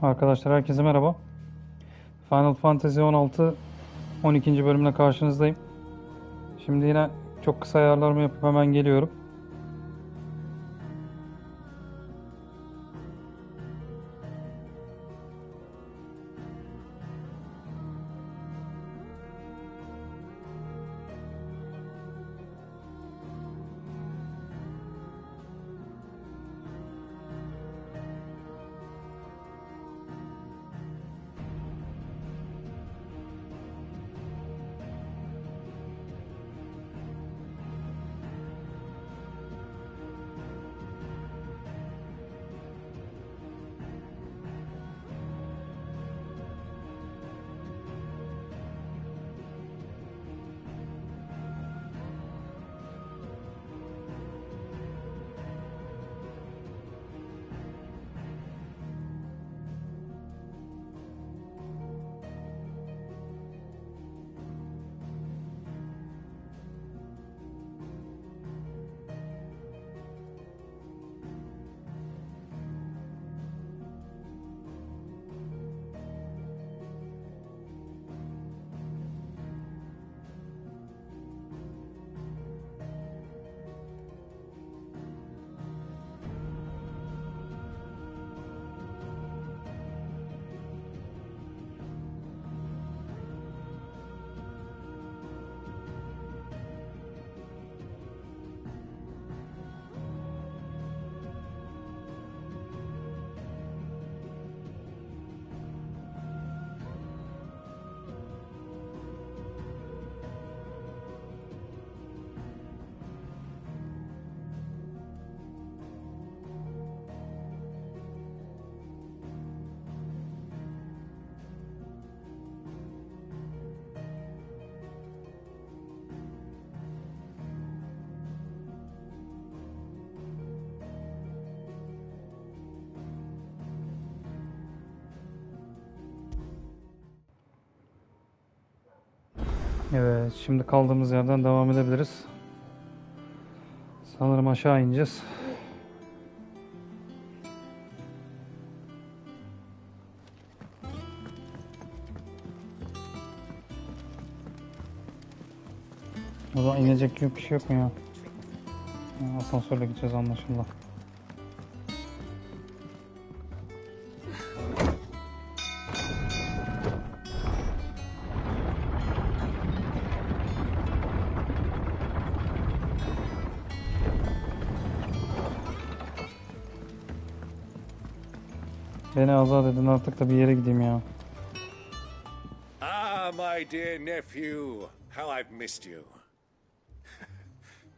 Arkadaşlar herkese merhaba. Final Fantasy 16 12. bölümle karşınızdayım. Şimdi yine çok kısa ayarlarımı yapıp hemen geliyorum. Evet, şimdi kaldığımız yerden devam edebiliriz. Sanırım aşağı ineceğiz. O zaman inecek gibi bir şey yok mu ya? Asansörle gideceğiz anlaşılan. Beni azat edin artık da bir yere gideyim ya. Ah, my dear nephew, how I've missed you.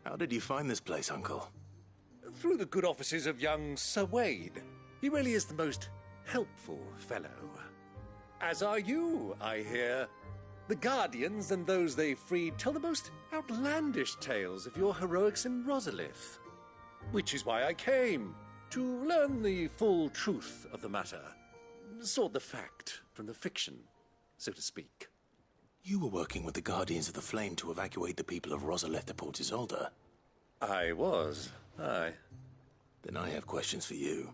How did you find this place, Uncle? Through the good offices of young Sir Wade. He really is the most helpful fellow. As are you, I hear. The Guardians and those they freed tell the most outlandish tales of your heroics in Rosalith. Which is why I came, to learn the full truth of the matter. Sort the fact from the fiction, so to speak. You were working with the Guardians of the Flame to evacuate the people of Rosalith to Port Isolde. I was, aye. Then I have questions for you.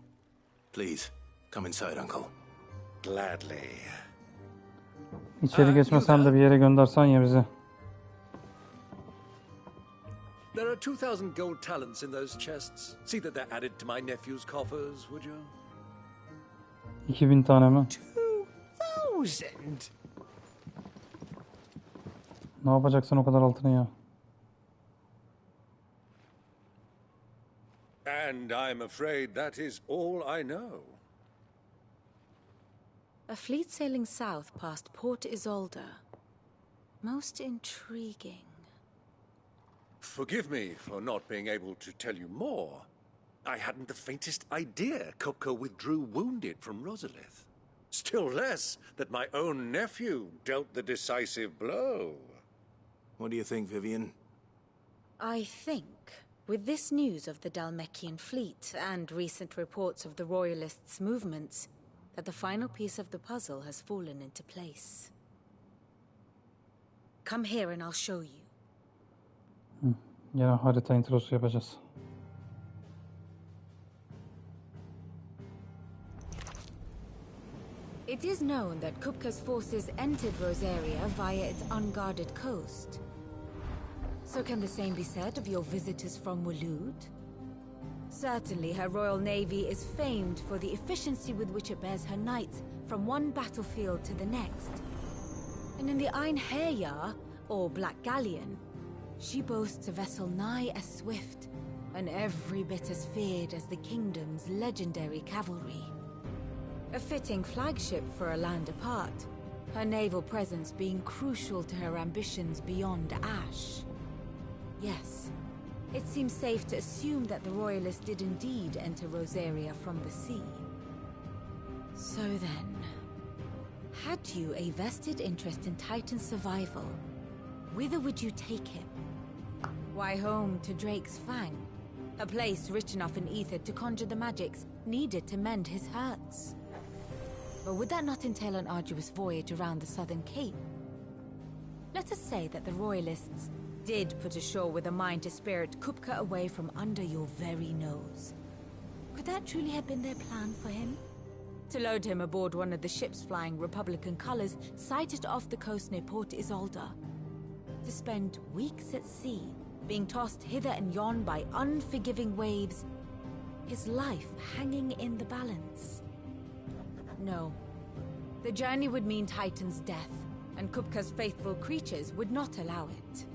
Please, come inside, Uncle. Gladly. İçeri geçmesen de bir yere göndersen ya bizi. There are 2,000 gold talents in those chests. See that they're added to my nephew's coffers, would you? 2000 tane mi? 2,000? Ne yapacaksın o kadar altını ya? And I'm afraid that is all I know. A fleet sailing south past Port Isolde. Most intriguing. Forgive me for not being able to tell you more. I hadn't the faintest idea Kopko withdrew wounded from Rosalith. Still less that my own nephew dealt the decisive blow. What do you think, Vivian? I think, with this news of the Dhalmekian fleet and recent reports of the Royalists' movements, that the final piece of the puzzle has fallen into place. Come here and I'll show you. Yine harita introsu yapacağız. It is known that Kupka's forces entered Rosaria via its unguarded coast. So can the same be said of your visitors from Waloed? Certainly her royal navy is famed for the efficiency with which it bears her knights from one battlefield to the next. And in the Einherjar, or Black Galleon, she boasts a vessel nigh as swift and every bit as feared as the kingdom's legendary cavalry. A fitting flagship for a land apart, her naval presence being crucial to her ambitions beyond Ash. Yes, it seems safe to assume that the Royalists did indeed enter Rosaria from the sea. So then, had you a vested interest in Titan's survival, whither would you take him? Why, home to Drake's Fang, a place rich enough in ether to conjure the magics needed to mend his hurts. But would that not entail an arduous voyage around the southern cape? Let us say that the Royalists did put ashore with a mind to spirit Kupka away from under your very nose. Could that truly have been their plan for him? To load him aboard one of the ships flying Republican colors sighted off the coast near Port Isolde. To spend weeks at sea, being tossed hither and yon by unforgiving waves, his life hanging in the balance. No. The journey would mean Titan's death, and Kupka's faithful creatures would not allow it.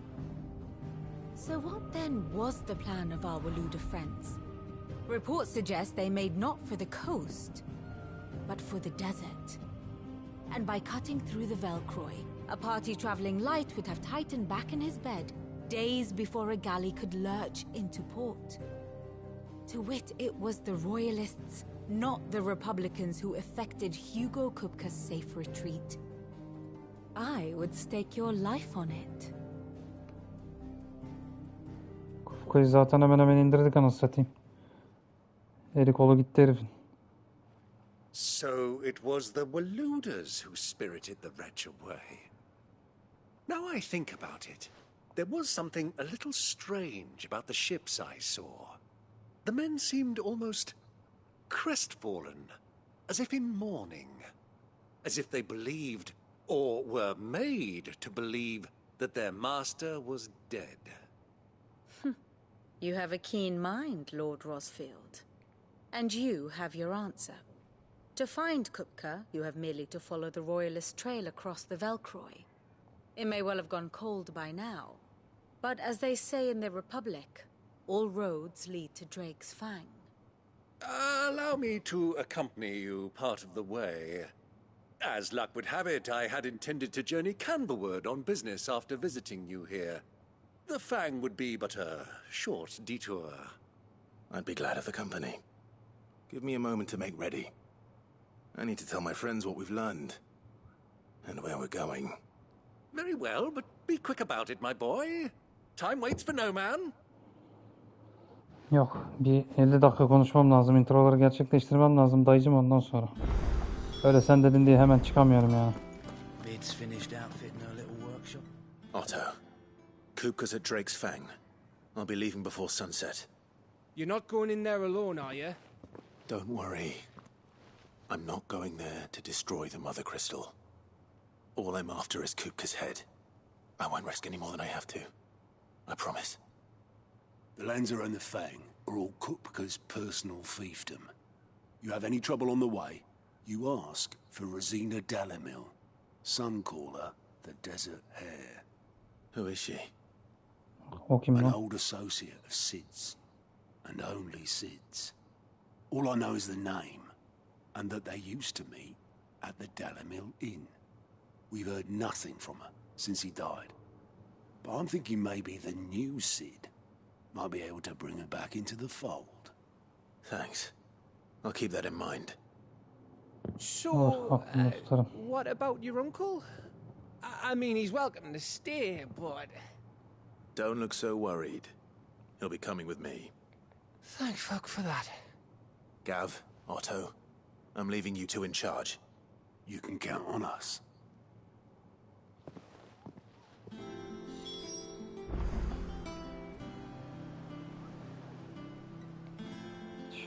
So what then was the plan of our Waloed friends? Reports suggest they made not for the coast, but for the desert. And by cutting through the Velcroy, a party traveling light would have Titan back in his bed days before a galley could lurch into port. To wit, it was the Royalists, not the Republicans, who effected Hugo Kupka's safe retreat. I would stake your life on it. Kupka'yı zaten hemen indirdik anasını satayım. Eli kolu gitti herifin. So it was the Waloeders who spirited the wretch away. Now I think about it, there was something a little strange about the ships I saw. The men seemed almost crestfallen, as if in mourning, as if they believed, or were made to believe, that their master was dead. You have a keen mind, Lord Rosfield. And you have your answer. To find Kupka, you have merely to follow the Royalist trail across the Velcroy. It may well have gone cold by now, but as they say in the Republic, all roads lead to Drake's Fang. Allow me to accompany you part of the way. As luck would have it, I had intended to journey Canberward on business after visiting you here. The Fang would be but a short detour. I'd be glad of the company. Give me a moment to make ready. I need to tell my friends what we've learned. And where we're going. Very well, but be quick about it, my boy. Time waits for no man. Yok, bir 50 dakika konuşmam lazım. Introları gerçekleştirmem lazım dayıcım ondan sonra. Öyle sen dedin diye hemen çıkamıyorum yani. Bid's finished outfitting her little workshop. Otto, Kupka's at Drake's Fang. I'll be leaving before sunset. You're not going in there alone, are you? Don't worry. I'm not going there to destroy the Mother Crystal. All I'm after is Kupka's head. I won't risk any more than I have to. I promise. The Lancer and the Fang are all Kupka's personal fiefdom. You have any trouble on the way, you ask for Rosina Dalamil. Some call her the Desert Hare. Who is she? O kim An lan? old associate of Sid's. And only Sid's. All I know is the name, and that they used to meet at the Dalamil Inn. We've heard nothing from her since he died. But I'm thinking maybe the new Sid might be able to bring her back into the fold. Thanks. I'll keep that in mind. So, aklımda tutarım. what about your uncle? I mean, he's welcome to stay, but... Don't look so worried. He'll be coming with me. Thank fuck for that. Gav, Otto, I'm leaving you two in charge. You can count on us.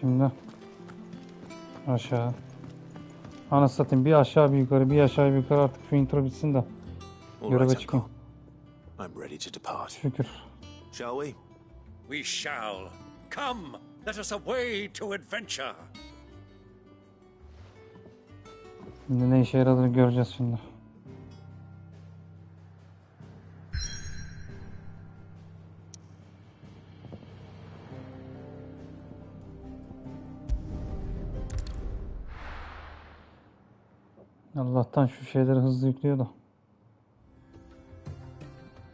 Şimdi aşağı. Anasını satayım, bir aşağı bir yukarı, bir aşağı bir yukarı, artık şu intro bitsin de All göreve right, çıkayım. Uncle. I'm ready to depart. Şükür. Shall we? We shall. Come, let us away to adventure. Şimdi ne işe yaradığını göreceğiz şimdi. Allah'tan şu şeyleri hızlı yüklüyor da.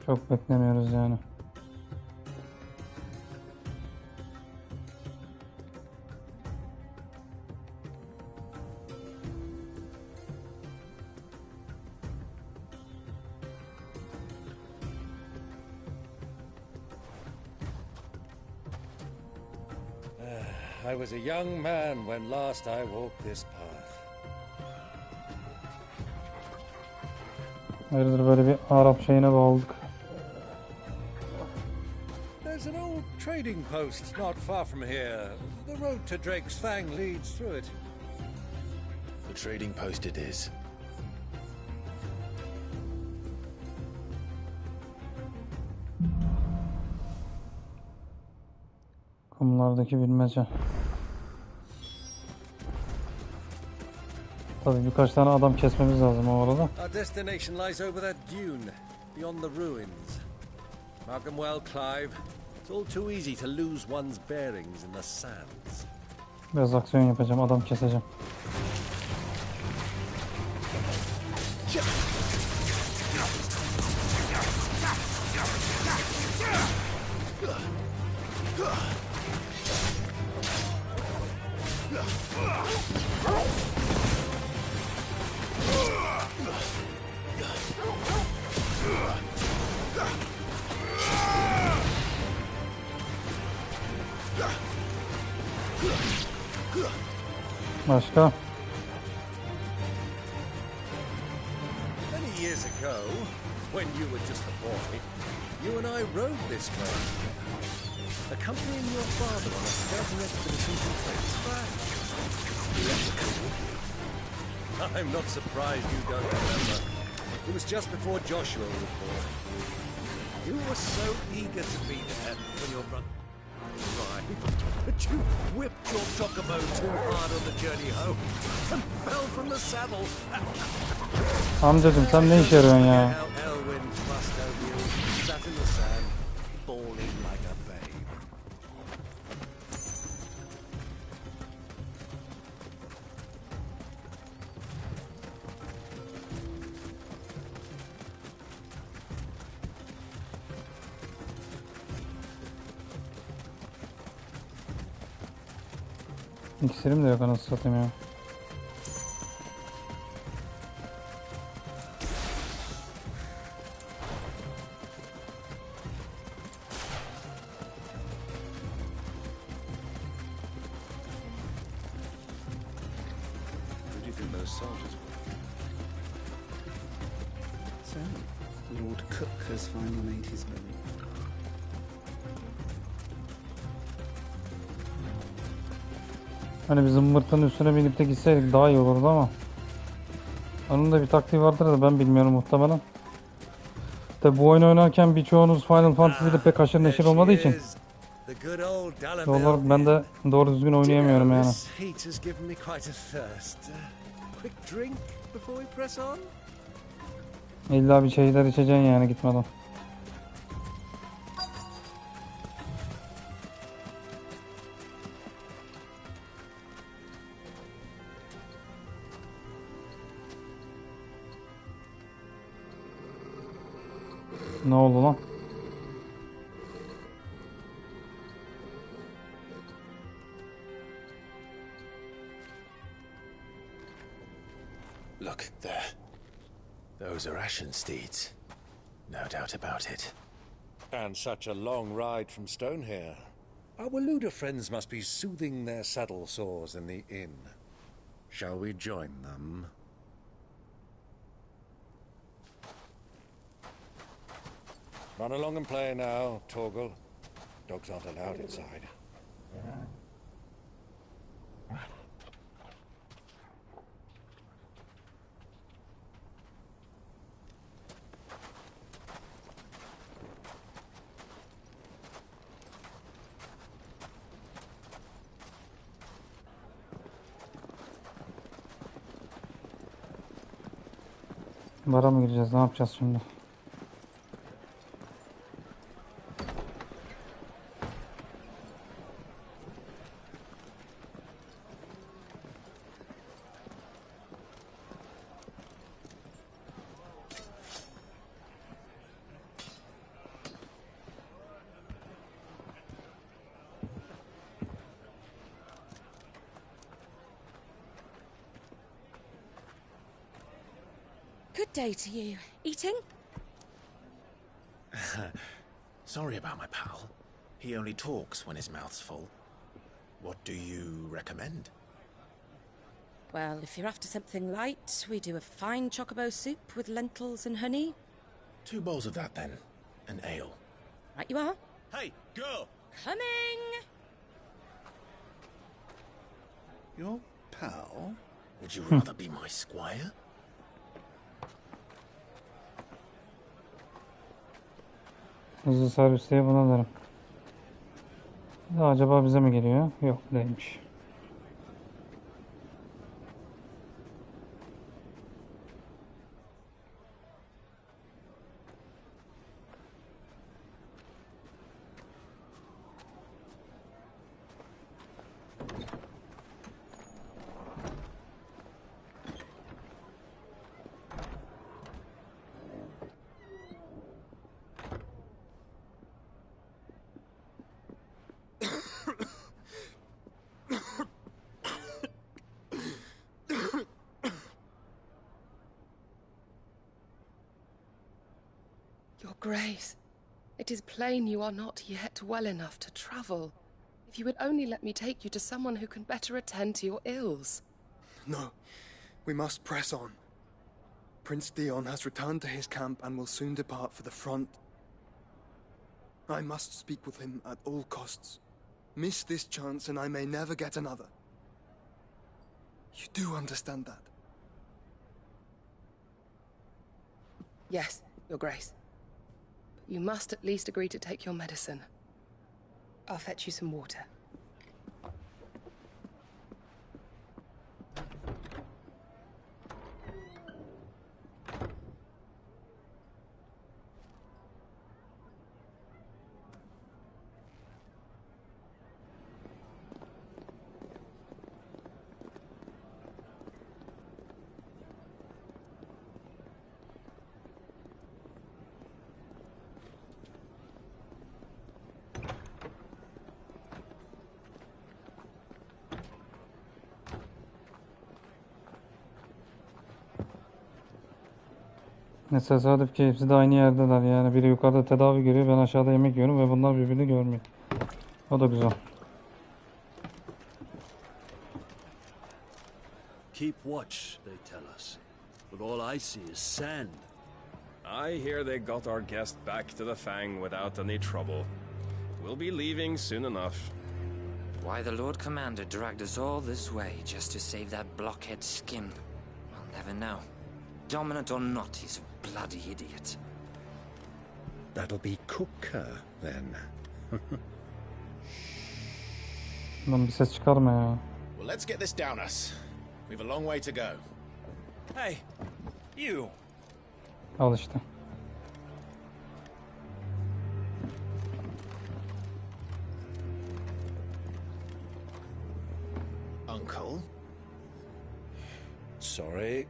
Çok beklemiyoruz yani. I was a young man when last I walked this path. Hayırdır, böyle bir Arap şeyine bağladık. There's an old trading post not far from here. The road to Drake's Fang leads through it. The trading post it is. Kumlardaki bilmece. Tabii birkaç tane adam kesmemiz lazım o arada. Our destination lies over that dune, beyond the ruins. Mark 'em well, Clive. It's all too easy to lose one's bearings in the sands. Biraz aksiyon yapacağım, adam keseceğim. Başka? Many years ago, when you were just a boy, you and I rode this way, accompanying your father on a scouting expedition to Drake's Fang. I'm not surprised you don't remember. It was just before Joshua was born. You were so eager to be there when your brother arrived that you whipped your chocobo too hard on the journey home and fell from the saddle. Amcacım sen ne işe yarıyorsun ya? How Elwyn thrust over you, sat in the sand, bawling like a babe. İksirim de yok, anasını satayım ya. Who do you think those soldiers were? So, Lord Cook has finally made his move. Hani bir zımbırtının üstüne binip de gitseydik daha iyi olurdu ama onun da bir taktiği vardır da ben bilmiyorum muhtemelen. Tabi bu oyunu oynarken birçoğunuz Final Fantasy'de pek haşır neşir olmadığı için doğal olarak ben de doğru düzgün oynayamıyorum yani. İlla bir şeyler içeceksin yani gitmeden. Ne oldu lan? Look, there. Those are ashen steeds. No doubt about it. And such a long ride from Stone here. Our Luda friends must be soothing their saddle sores in the inn. Shall we join them? Run along and play now, Torgal. Dogs aren't allowed inside. Bara mı gireceğiz? Ne yapacağız şimdi? Good day to you. Eating? Sorry about my pal. He only talks when his mouth's full. What do you recommend? Well, if you're after something light, we do a fine chocobo soup with lentils and honey. 2 bowls of that then. An ale. Right you are. Hey, girl! Coming! Your pal? Would you rather be my squire? Hızlı servis diye buna derim. Acaba bize mi geliyor? Yok, değilmiş. Your Grace, it is plain you are not yet well enough to travel. If you would only let me take you to someone who can better attend to your ills. No, we must press on. Prince Dion has returned to his camp and will soon depart for the front. I must speak with him at all costs. Miss this chance and I may never get another. You do understand that? Yes, Your Grace. But you must at least agree to take your medicine. I'll fetch you some water. Ne tesadüf ki hepsi de aynı yerdeler yani. Biri yukarıda tedavi görüyor, ben aşağıda yemek yiyorum ve bunlar birbirini görmüyor. O da güzel. Keep watch, they tell us. But all I see is sand. I hear they got our guest back to the Fang without any trouble. We'll be leaving soon enough. Why the Lord Commander dragged us all this way just to save that blockhead Skim, I'll never know. Dominant or not, he's a bloody idiot. That'll be Cooker, then. Lan bir ses çıkarma ya. Well, let's get this down us. We've a long way to go. Hey, you! Al işte. Uncle? Sorry.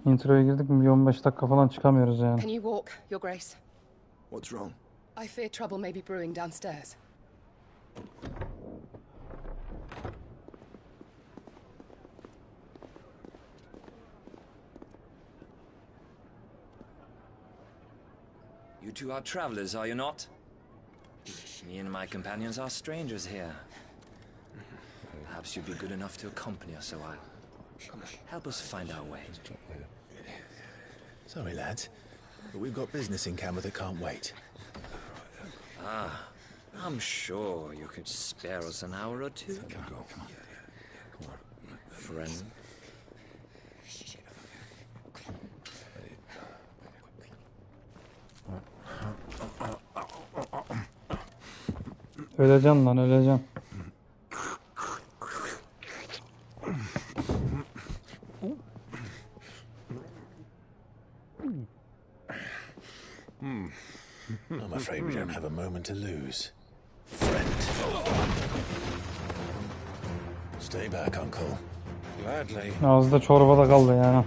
Introya girdik mi bir 15 dakika falan çıkamıyoruz yani. Can you walk, Your Grace? What's wrong? I fear trouble may be brewing downstairs. You two are travelers, are you not? Me and my companions are strangers here. Perhaps you'd be good enough to accompany us a while. Help us find our way. Sorry, lads, but we've got business in camera that can't wait. Ah, I'm sure you could spare us an hour or two. friend. Öleceğim lan, öleceğim. I'm afraid we don't have a moment to lose. Friend. Stay back, Uncle. Gladly. Ağızda çorbada kaldı yani.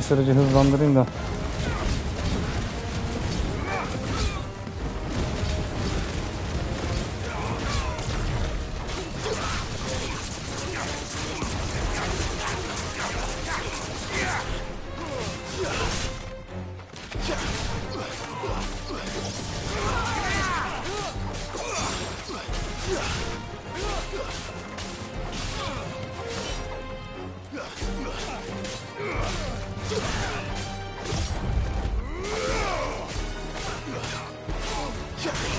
Süreci hızlandırayım da.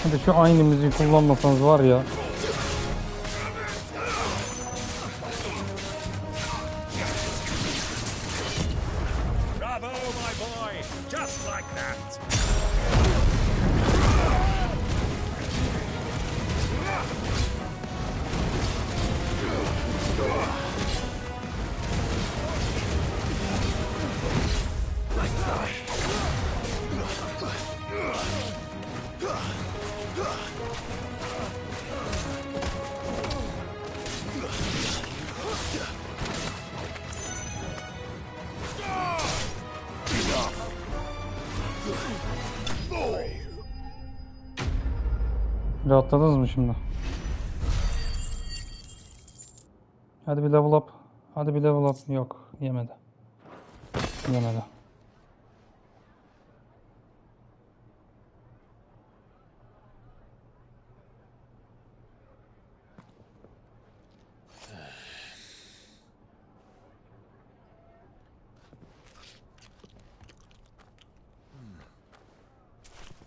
Hadi şu aynı müziği kullanmasanız var ya. Bravo, my boy! Just like that! Rahatladınız mı şimdi? Hadi bir level up. Hadi bir level up. Yok. Yemedi. Yemedi.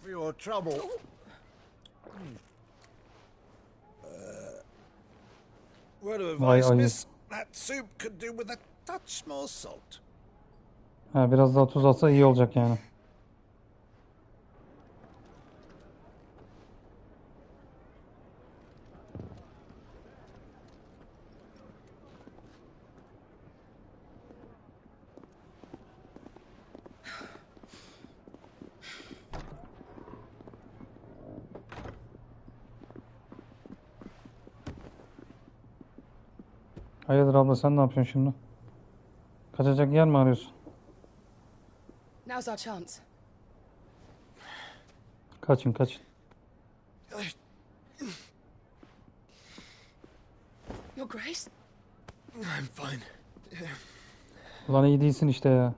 For your trouble. Word of Vay advice, ayı. miss. That soup could do with a touch more salt. Ha, biraz daha tuz atsa iyi olacak yani. Hayırdır abla, sen ne yapıyorsun şimdi? Kaçacak yer mi arıyorsun? Now's our chance. Kaçın kaçın. Your Grace? I'm fine. Ulan iyi değilsin işte ya.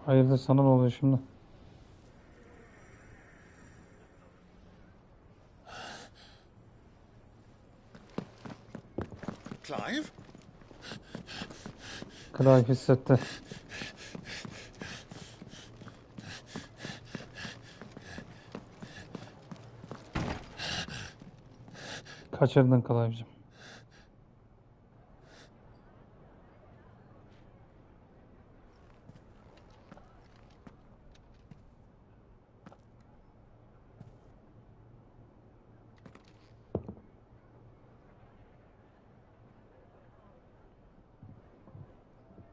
Hayırdır, sana ne oluyor şimdi? Clive? Clive hissetti. Kaçırdın Clive'cığım.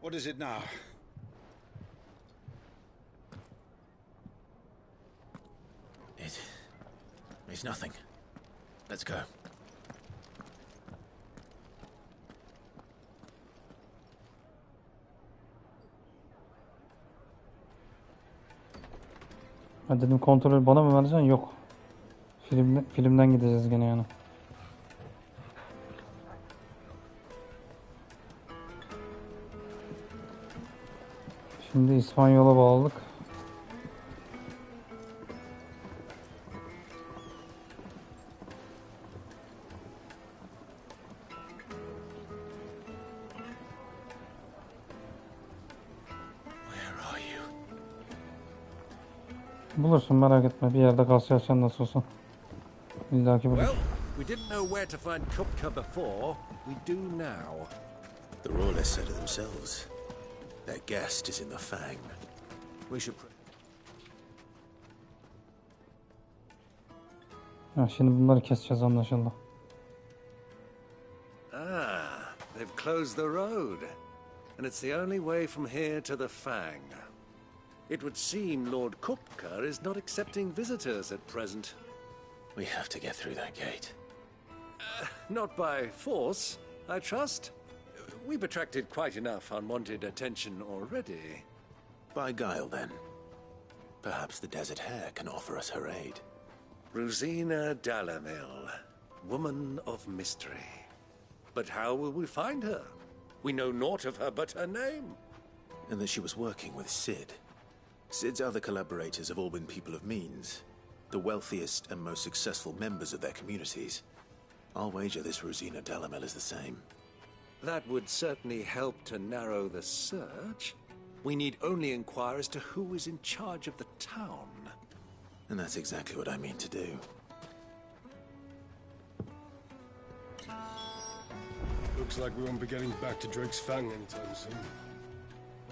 What is it now? It's nothing. Let's go. Ben dedim kontrolü bana mı vereceksin? Yok. Filmden gideceğiz gene yani. Şimdi İspanyol'a bağladık. Bulursun, merak etme. Bir yerde kasyaçan nasıl olsa. İlla ki bulur. Well, we didn't know where to find Kupka before. We do now. The royalists said it themselves. Their guest is in the Fang. We should... Ha, şimdi bunları keseceğiz anlaşıldı. Ah, they've closed the road. And it's the only way from here to the Fang. It would seem Lord Kupka is not accepting visitors at present. We have to get through that gate. Not by force, I trust. We've attracted quite enough unwanted attention already. By guile, then. Perhaps the Desert Hare can offer us her aid. Rosina Dalamil, woman of mystery. But how will we find her? We know naught of her but her name. And that she was working with Sid. Sid's other collaborators have all been people of means. The wealthiest and most successful members of their communities. I'll wager this Rosina Dalamil is the same. That would certainly help to narrow the search. We need only inquire as to who is in charge of the town. And that's exactly what I mean to do. Looks like we won't be getting back to Drake's Fang anytime soon.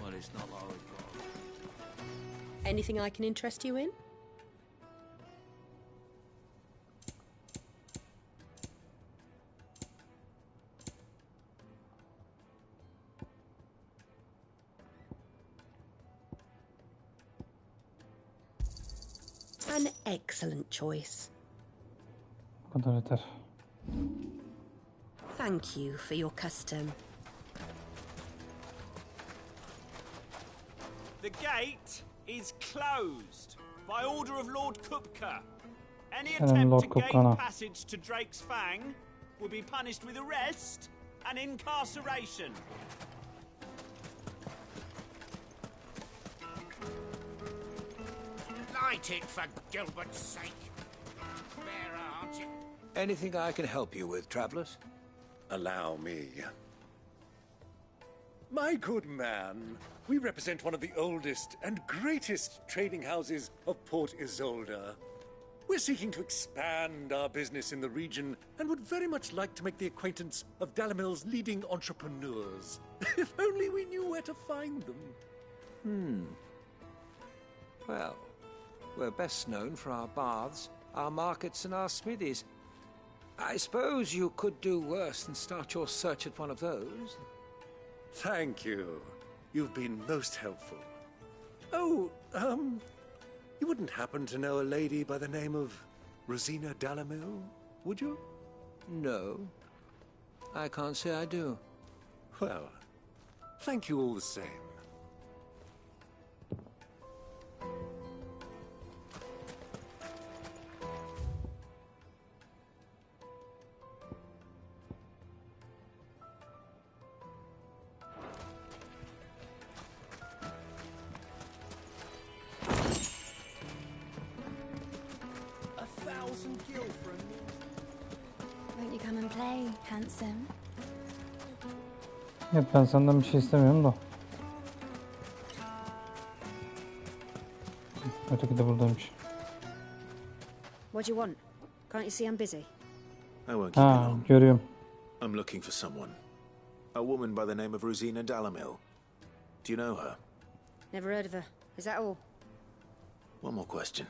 Well, it's not our fault. Anything I can interest you in? An excellent choice. Bu kadar yeter. Thank you for your custom. The gate is closed by order of Lord Kupka. Any attempt Lord to gain Kupka. passage to Drake's Fang will be punished with arrest and incarceration. Light it, for Gilbert's sake. Bearer, aren't you? Anything I can help you with, travelers? Allow me. My good man, we represent one of the oldest and greatest trading houses of Port Isolde. We're seeking to expand our business in the region and would very much like to make the acquaintance of Dalamil's leading entrepreneurs. If only we knew where to find them. Well, we're best known for our baths, our markets, and our smithies. I suppose you could do worse than start your search at one of those. Thank you. You've been most helpful. Oh, you wouldn't happen to know a lady by the name of Rosina Dalamil, would you? No, I can't say I do. Well, thank you all the same. Won't you come and play, handsome? Evet, ben senden bir şey istemiyorum da. Öteki de buradaymış. What do you want? Can't you see I'm busy? I won't keep you Ha, long. görüyorum. I'm looking for someone. A woman by the name of Rosina Dalamil. Do you know her? Never heard of her. Is that all? One more question.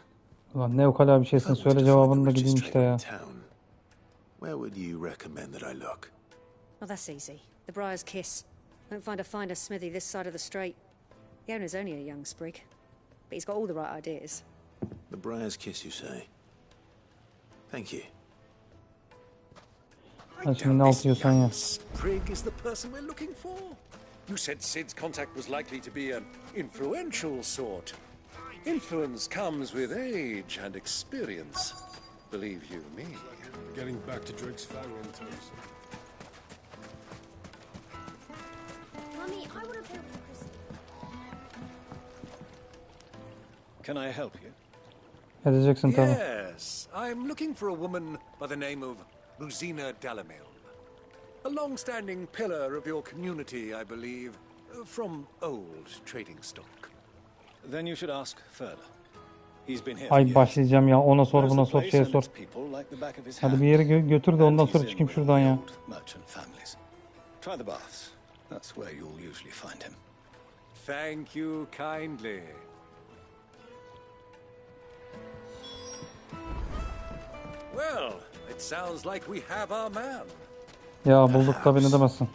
Ulan ne ukala bir şeysin, söyle cevabını da gideyim işte ya. Where would you recommend that I look? Well, that's easy. The Briar's Kiss. Won't find a finer smithy this side of the strait. The owner's only a young sprig, but he's got all the right ideas. The Briar's Kiss, you say? Thank you. Ha, şimdi ne yapıyorsan ya. Sprig is the person we're looking for. You said Sid's contact was likely to be an influential sort. Influence comes with age and experience. Believe you me. Getting back to Drake's Fang in terms. Mummy, I want to play with Christy. Can I help you? Edeceksin tabii. Yes, I'm looking for a woman by the name of Rosina Dalamil. A long-standing pillar of your community, I believe, from old trading stock. Then you should ask further. He's been here. Ay başlayacağım ya. Ona sor, buna sor, şeye sor. Hadi bir yere götür de ondan sonra çıkayım şuradan ya. Merchant families. Try the baths. That's where you'll usually find him. Thank you kindly. Well, it sounds like we have our man. Ya bulduk tabii, ne demezsin.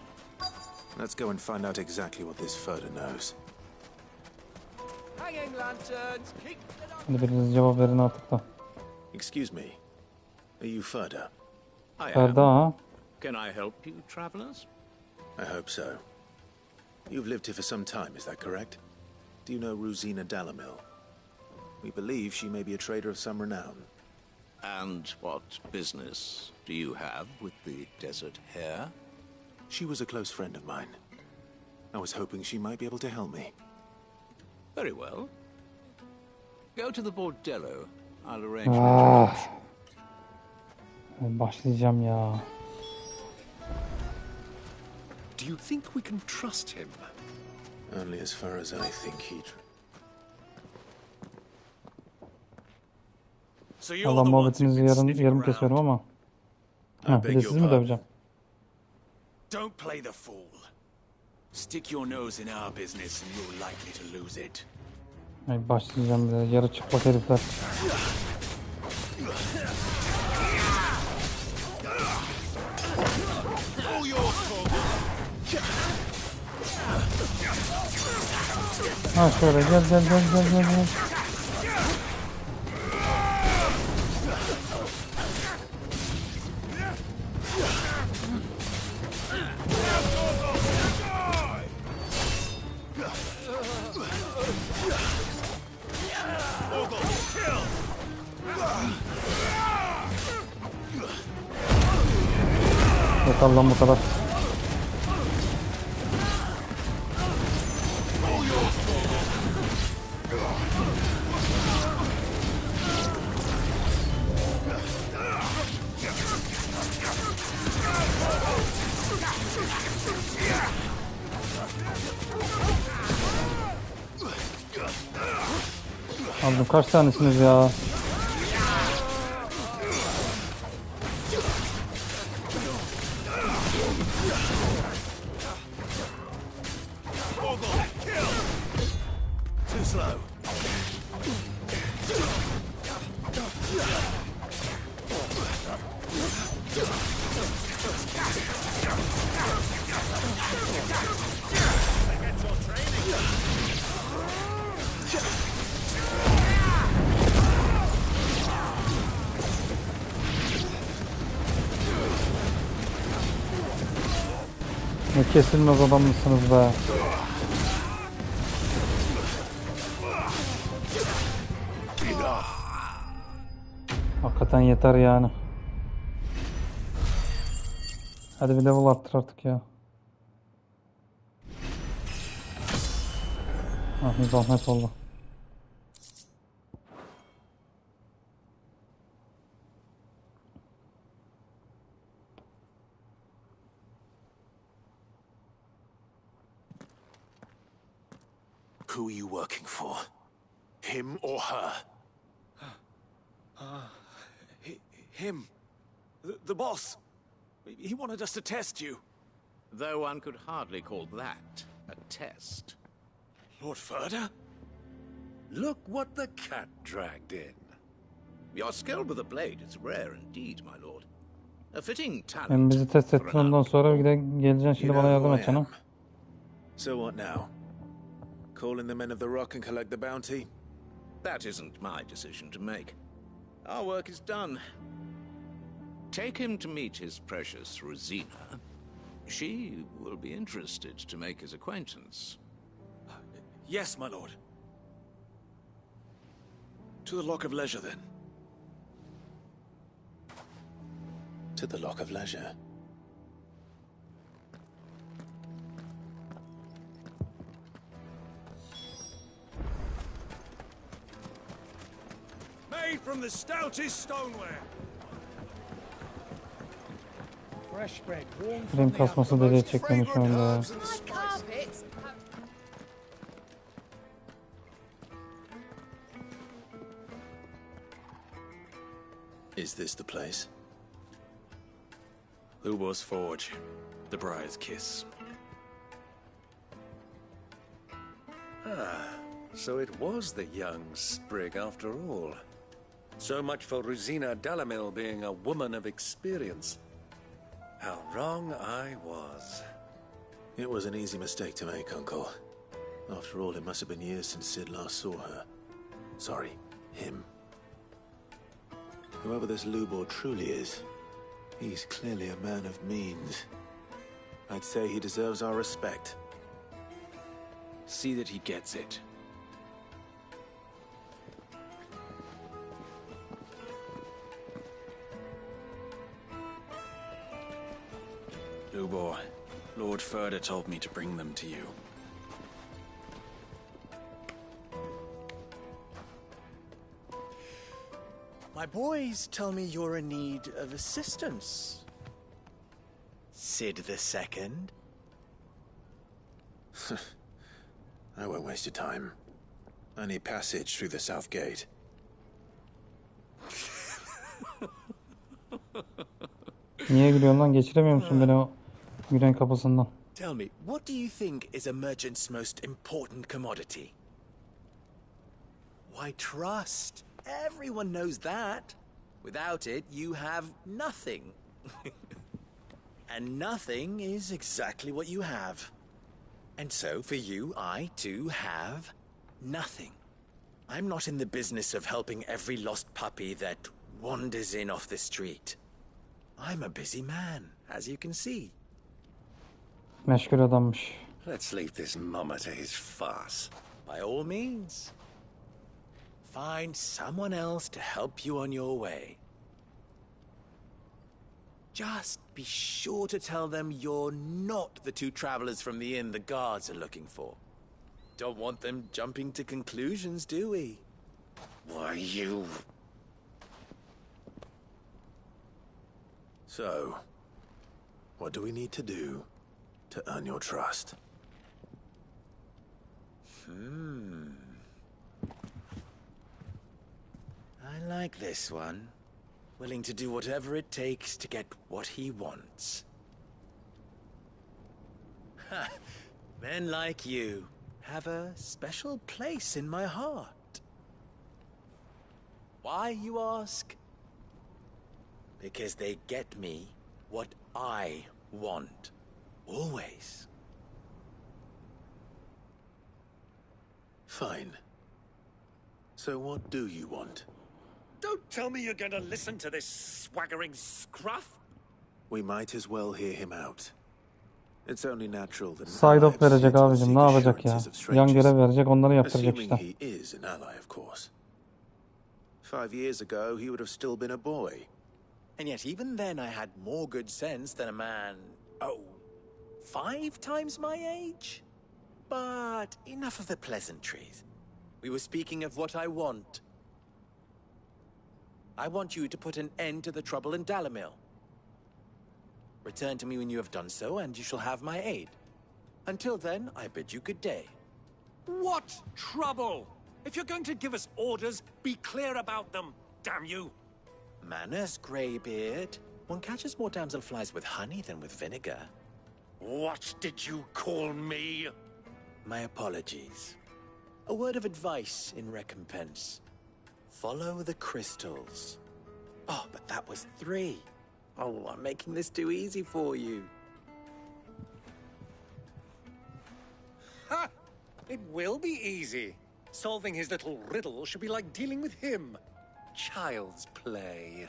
Let's go and find out exactly what this Ferda knows. Hanging lanterns, keep it on. Hadi biriniz cevap verin artık da. Excuse me. Are you Ferda? Ferda ha? Can I help you, travelers? I hope so. You've lived here for some time, is that correct? Do you know Rosina Dalamil? We believe she may be a trader of some renown. And what business do you have with the desert hare? She was a close friend of mine. I was hoping she might be able to help me. Very well. Go to the bordello. I'll arrange for Başlayacağım ya. Do you think we can trust him? Only as far as I think he... Allah muhabbetinizi yarım kesiyorum ama. Ha, bir de sizi mi döveceğim? Don't play the fool. Stick your nose in our business and you're likely to lose it. Ay başlayacağım bir de, yarı çıplak herifler. Ha şöyle gel. Yeter lan bu kadar. Aldım, kaç tanesiniz ya? Ne kesilmez adam mısınız be? Hakikaten yeter yani. Hadi bir level arttır artık ya. Ah, bir zahmet oldu. Who are you working for? Him or her? Him. The boss. He wanted us to test you. Though one could hardly call that a test. Lord Ferda? Look what the cat dragged in. Your skill with the blade is rare indeed, my lord. A fitting talent. Hem bizi test ettin, ondan sonra geleceksin şimdi bana yardım edeceksin ha. So what now? Call in the men of the rock and collect the bounty? That isn't my decision to make. Our work is done. Take him to meet his precious Rosina. She will be interested to make his acquaintance. Yes, my lord. To the Lock of Leisure, then. To the Lock of Leisure. Made from the stoutest stoneware. Fresh bread, warm Krem kasması deliğe çekmeni şu anda ya. Carpets. Is this the place? Lubo's Forge. The Briar's Kiss. Ah, so it was the young sprig after all. So much for Rosina Dalamil being a woman of experience. How wrong I was. It was an easy mistake to make, Uncle. After all, it must have been years since Sid last saw her. Sorry, him. Whoever this Lubor truly is, he's clearly a man of means. I'd say he deserves our respect. See that he gets it. Lubor, Lord Furder told me to bring them to you. My boys tell me you're in need of assistance. Sid the Second? I won't waste your time. I need passage through the south gate. Niye gülüyorsun lan? Geçiremiyor musun beni o gülen kapısından? Tell me, what do you think is a merchant's most important commodity? Why, trust. Everyone knows that. Without it, you have nothing. And nothing is exactly what you have. And so, for you, I, too, have nothing. I'm not in the business of helping every lost puppy that wanders in off the street. I'm a busy man, as you can see. Meşgul adammış. Let's leave this mummer to his farce. By all means. Find someone else to help you on your way. Just be sure to tell them you're not the two travelers from the inn the guards are looking for. Don't want them jumping to conclusions, do we? Why, you... So, what do we need to do to earn your trust? I like this one. Willing to do whatever it takes to get what he wants. Ha! Men like you have a special place in my heart. Why, you ask? Because they get me what I want. Always. Fine. So what do you want? Don't tell me you're going to listen to this swaggering scruff. We might as well hear him out. It's only natural that Side up verecek abicim, ne yapacak ya? Yan görev verecek, onları yaptıracak işte. Assuming he is an ally, of course. 5 years ago, he would have still been a boy. And yet even then I had more good sense than a man, 5 times my age? But enough of the pleasantries. We were speaking of what I want. I want you to put an end to the trouble in Dalamil. Return to me when you have done so, and you shall have my aid. Until then, I bid you good day. What trouble? If you're going to give us orders, be clear about them, damn you! Manners, Greybeard. One catches more damselflies with honey than with vinegar. What did you call me? My apologies. A word of advice in recompense. Follow the crystals. Oh, but that was 3. Oh, I'm making this too easy for you. Ha! It will be easy. Solving his little riddle should be like dealing with him. Child's play.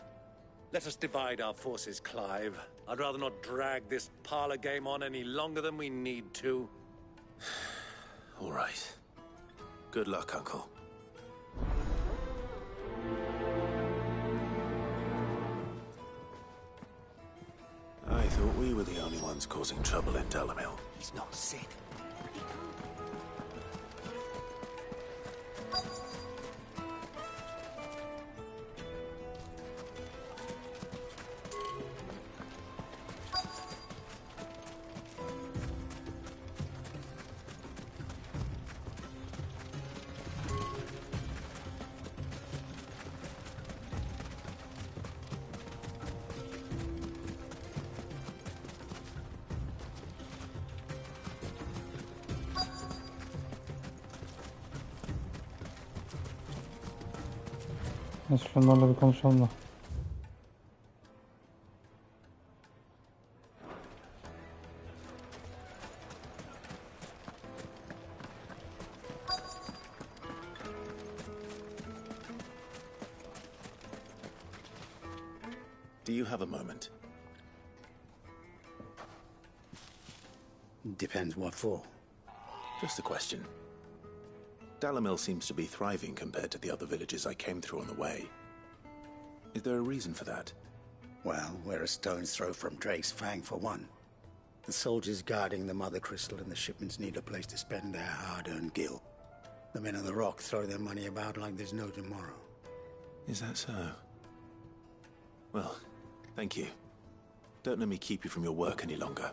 Let us divide our forces, Clive. I'd rather not drag this parlor game on any longer than we need to. All right. Good luck, Uncle. thought we were the only ones causing trouble in Dalamil. He's not Sid. Neyse şunlarla bir konuşalım da. Do you have a moment? Depends what for. Just a question. Dalamil seems to be thriving compared to the other villages I came through on the way. Is there a reason for that? Well, we're a stone's throw from Drake's Fang for one. The soldiers guarding the Mother Crystal and the shipments need a place to spend their hard-earned gil. The men of the Rock throw their money about like there's no tomorrow. Is that so? Well, thank you. Don't let me keep you from your work any longer.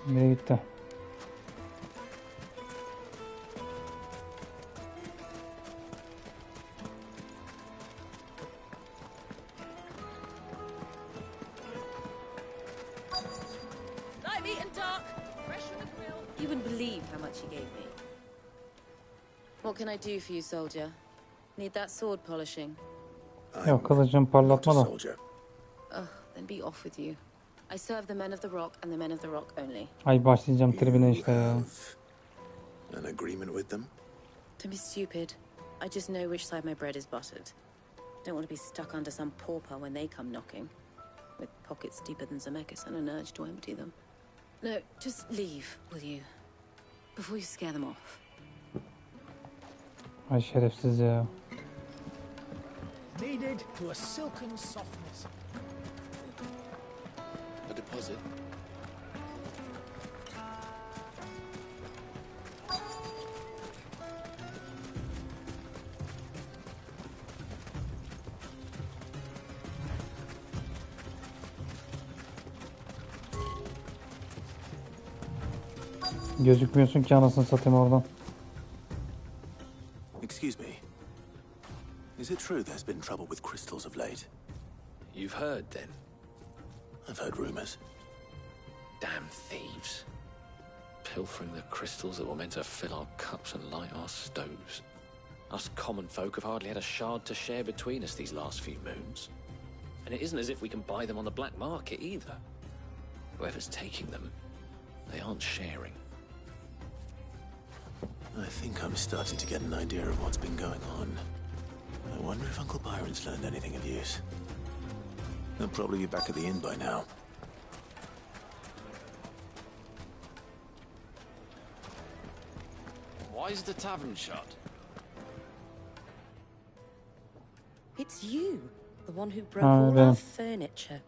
Birlikte. Live eaten dark, fresh from the grill. You wouldn't believe how much he gave me. What can I do for you, soldier? Need that sword polishing? Yok, kılıcın parlatma da. Oh, then be off with you. I serve the men of the Rock and the men of the Rock only. Ay başlayacağım tribine işte ya. An agreement with them? Don't be stupid. I just know which side my bread is buttered. Don't want to be stuck under some pauper when they come knocking. With pockets deeper than Zemeckis and an urge to empty them. No, just leave, will you? Before you scare them off. Ay şerefsiz ya. Kneaded to a silken softness. A deposit? Gözükmüyorsun ki anasını satayım oradan. Excuse me. Is it true there's been trouble with crystals of late? You've heard, then? I've heard rumors. Damn thieves. Pilfering the crystals that were meant to fill our cups and light our stoves. Us common folk have hardly had a shard to share between us these last few moons. And it isn't as if we can buy them on the black market either. Whoever's taking them, they aren't sharing. I think I'm starting to get an idea of what's been going on. I wonder if Uncle Byron's learned anything of use. They'll probably be back at the inn by now. Why is the tavern shut? It's you, the one who broke all our furniture.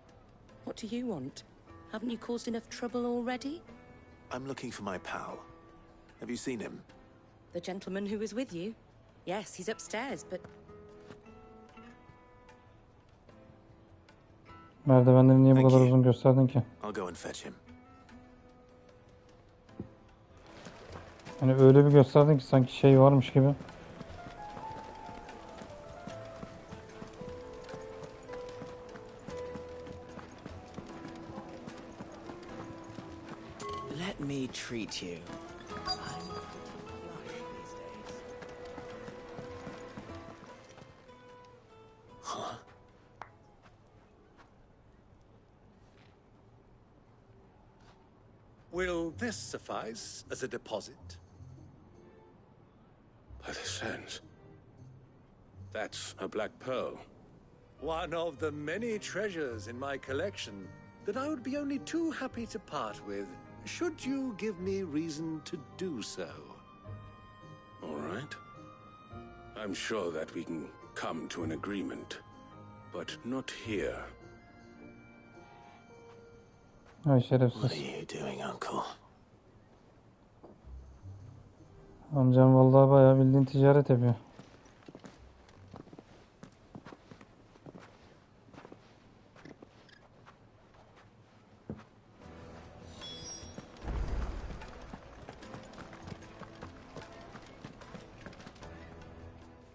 What do you want? Haven't you caused enough trouble already? I'm looking for my pal. Have you seen him? The gentleman who was with you? Yes, he's upstairs, but... Merdivenleri niye bu kadar uzun gösterdin ki? I'll go and fetch him. Hani öyle bir gösterdin ki sanki şey varmış gibi. Let me treat you. Will this suffice as a deposit? By the sands. That's a black pearl. One of the many treasures in my collection that I would be only too happy to part with, should you give me reason to do so. All right. I'm sure that we can come to an agreement, but not here. Ay What are şerefsiz. you doing, Uncle? Amcam vallahi bayağı bildiğin ticaret yapıyor.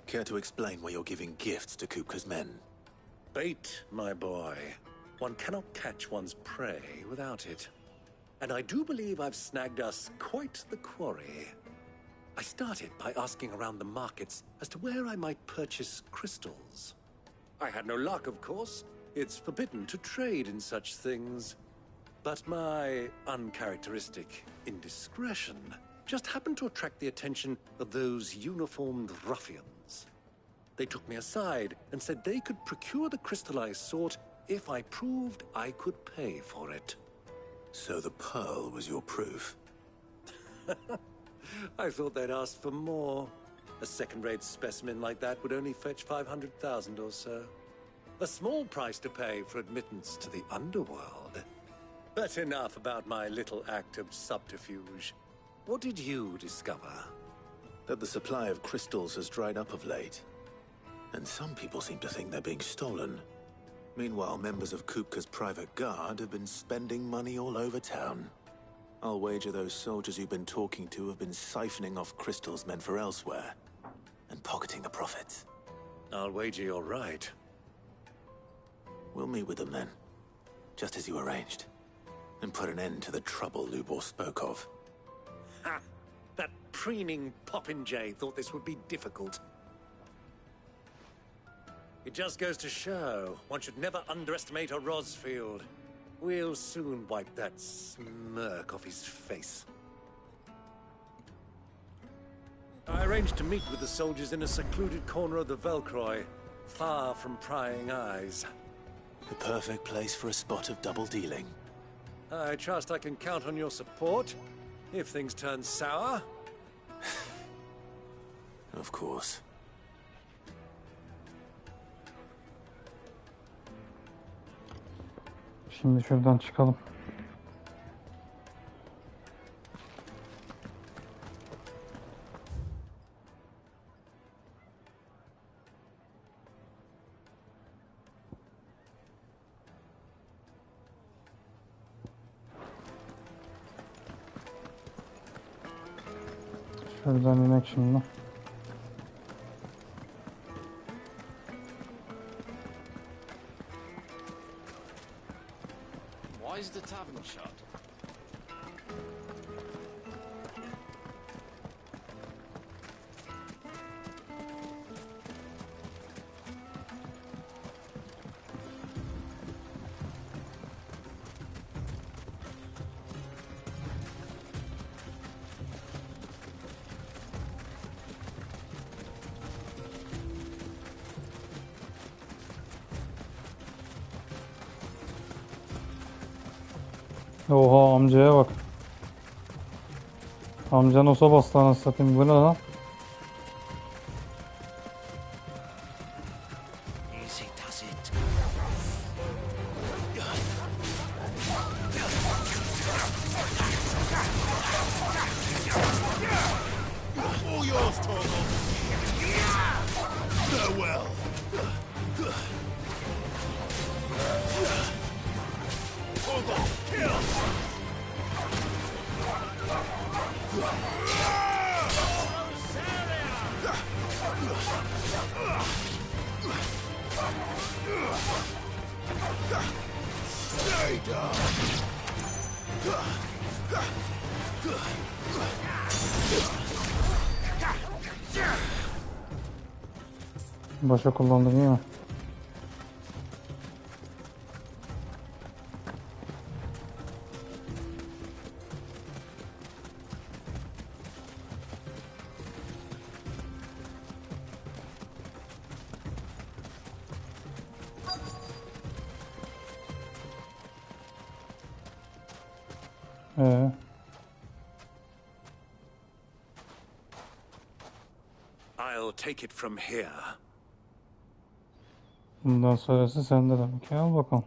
Care to explain why you're giving gifts to Kupka's men? Bait, my boy. One cannot catch one's prey without it. And I do believe I've snagged us quite the quarry. I started by asking around the markets as to where I might purchase crystals. I had no luck, of course. It's forbidden to trade in such things. But my uncharacteristic indiscretion just happened to attract the attention of those uniformed ruffians. They took me aside and said they could procure the crystal I sought if I proved I could pay for it. So the pearl was your proof? I thought they'd asked for more. A second-rate specimen like that would only fetch 500,000 or so. A small price to pay for admittance to the underworld. But enough about my little act of subterfuge. What did you discover? That the supply of crystals has dried up of late. And some people seem to think they're being stolen. Meanwhile, members of Kupka's private guard have been spending money all over town. I'll wager those soldiers you've been talking to have been siphoning off crystals meant for elsewhere, and pocketing the profits. I'll wager you're right. We'll meet with them then, just as you arranged, and put an end to the trouble Lubor spoke of. Ha! That preening popinjay thought this would be difficult. It just goes to show one should never underestimate a Rosfield. We'll soon wipe that smirk off his face. I arranged to meet with the soldiers in a secluded corner of the Velcroy, far from prying eyes. The perfect place for a spot of double dealing. I trust I can count on your support if things turn sour. Of course. Şimdi şuradan çıkalım. Şuradan inek şimdi. Why is the tavern shut? Oha amcaya bak. Amcan olsa bastı anasını satayım. Bu ne lan? Easy does it. All yours, Torgal. Farewell. Torgal, kill! Stay down! Başa kullandım iyi mi? I'll take it from here. Bundan sonrası sende demek ki. Al bakalım.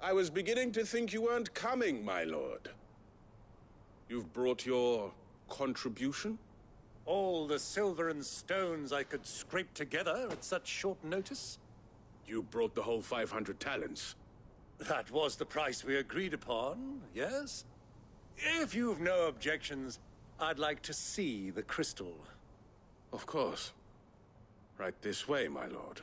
I was beginning to think you weren't coming, my lord. You've brought your contribution? All the silver and stones I could scrape together at such short notice? You brought the whole 500 talents. That was the price we agreed upon, yes? If you've no objections, I'd like to see the crystal. Of course. Right this way, my lord.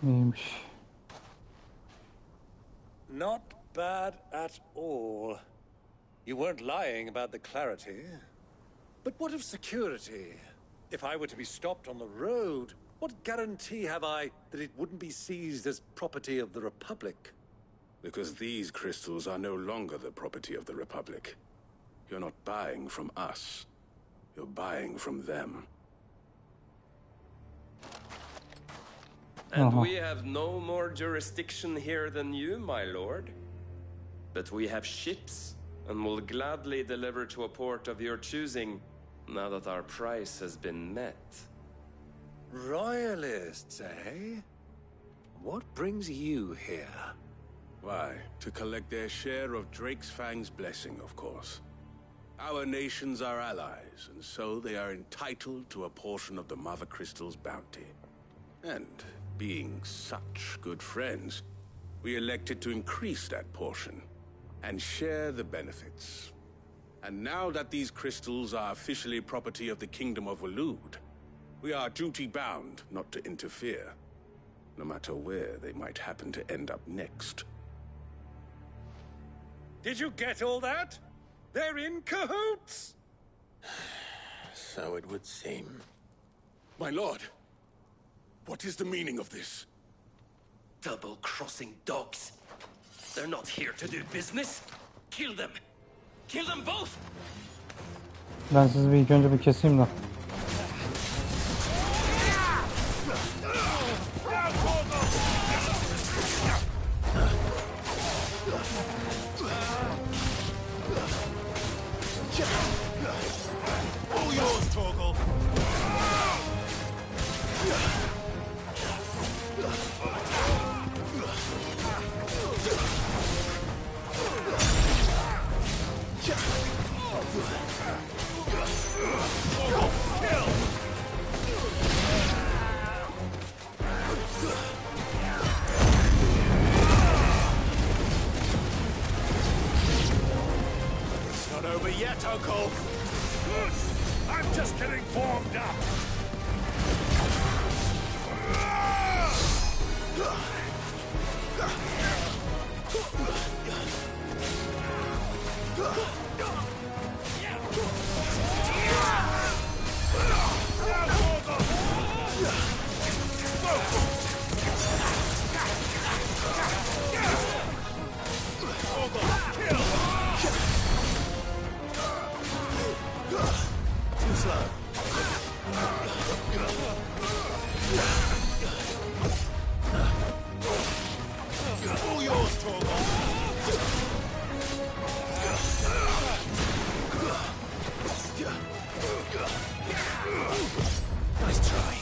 Neymiş? Not bad at all. You weren't lying about the clarity. But what of security? If I were to be stopped on the road, what guarantee have I that it wouldn't be seized as property of the Republic? Because these crystals are no longer the property of the Republic. You're not buying from us. You're buying from them. And we have no more jurisdiction here than you, my lord. But we have ships, and will gladly deliver to a port of your choosing, now that our price has been met. Royalists, eh? What brings you here? Why, to collect their share of Drake's Fang's blessing, of course. Our nations are allies, and so they are entitled to a portion of the Mothercrystal's bounty. And being such good friends, we elected to increase that portion and share the benefits. And now that these crystals are officially property of the Kingdom of Waloed, we are duty-bound not to interfere, no matter where they might happen to end up next. Did you get all that? They're in cahoots! So it would seem. My lord, what is the meaning of this? Double-crossing dogs. They're not here to do business. Kill them. Kill them both. Ben sizi bir ilk önce bir keseyim de. All yours, Torgal. It's not over yet, Uncle. I'm just getting warmed up. Too slow. All yours, Torgal. Nice try.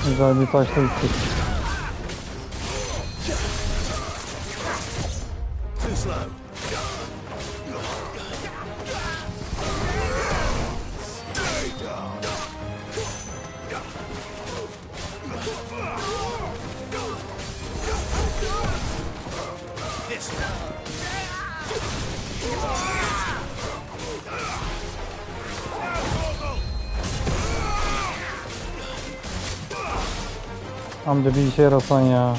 Güzel bir taşla gittik. Too slow. Stay down. This Amca bir işe yarasan ya.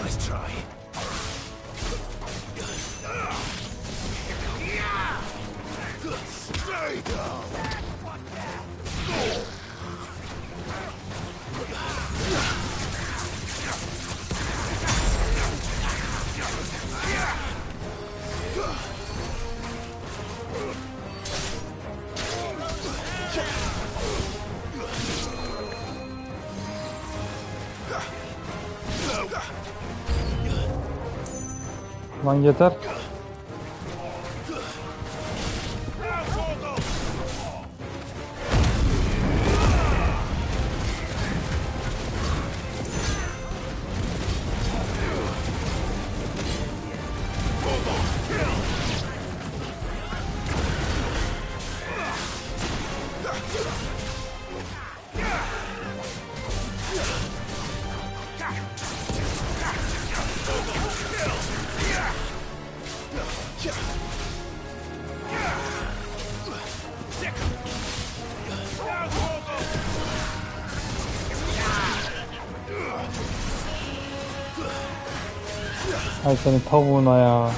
Nice try. Stay down. Lan yeter. Ay senin tavuğuna ya.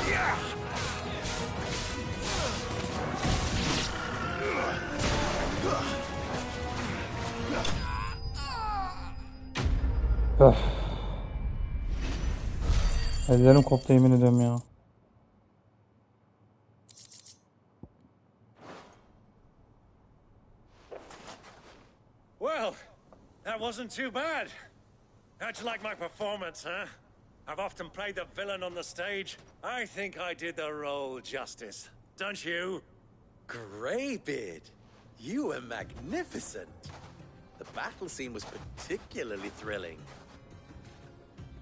Öf. Ellerim koptu yemin ediyorum ya. Well, that wasn't too bad. How'd you like my performance, huh? I've often played the villain on the stage. I think I did the role justice. Don't you? Greybeard, you were magnificent. The battle scene was particularly thrilling.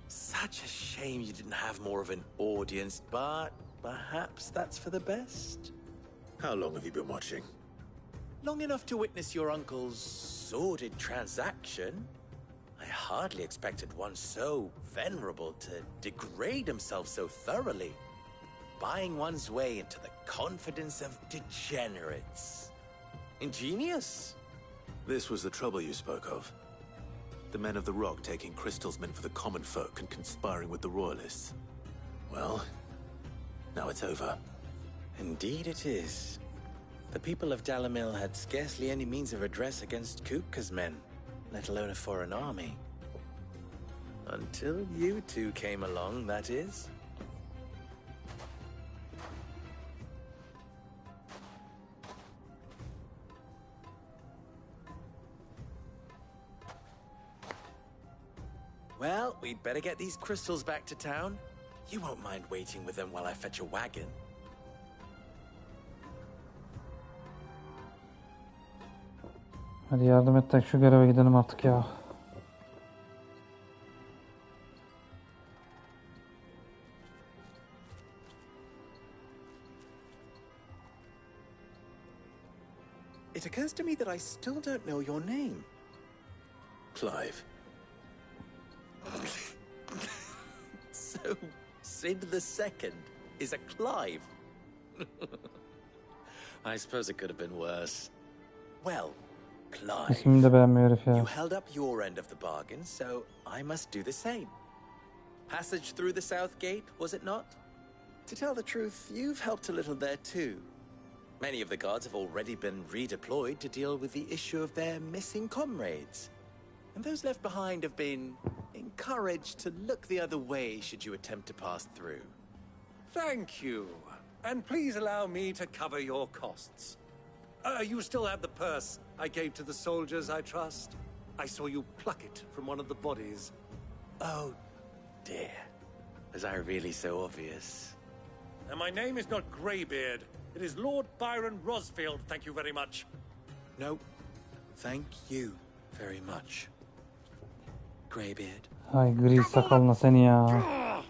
Such a shame you didn't have more of an audience, but perhaps that's for the best. How long have you been watching? Long enough to witness your uncle's sordid transaction. I hardly expected one so venerable to degrade himself so thoroughly, buying one's way into the confidence of degenerates. Ingenious. This was the trouble you spoke of. The men of the Rock taking crystals meant for the common folk and conspiring with the Royalists. Well, now it's over. Indeed it is. The people of Dalamil had scarcely any means of redress against Kupka's men, let alone a foreign army. Until you two came along, that is. Well, we'd better get these crystals back to town. You won't mind waiting with them while I fetch a wagon. Hadi yardım et de şu göreve gidelim artık ya. It occurs to me that I still don't know your name. Clive. So, Sid the Second is a Clive. I suppose it could have been worse. Well, Clive, İsmini de beğenmiyor herif ya. you held up your end of the bargain, so I must do the same. Passage through the South Gate, was it not? To tell the truth, you've helped a little there too. Many of the guards have already been redeployed to deal with the issue of their missing comrades. And those left behind have been encouraged to look the other way should you attempt to pass through. Thank you. And please allow me to cover your costs. You still have the purse I gave to the soldiers, I trust? I saw you pluck it from one of the bodies. Oh, dear. Was I really so obvious? And my name is not Greybeard. It is Lord Byron Rosfield, thank you very much. No, thank you very much, Greybeard. Ay gri sakalına seni ya.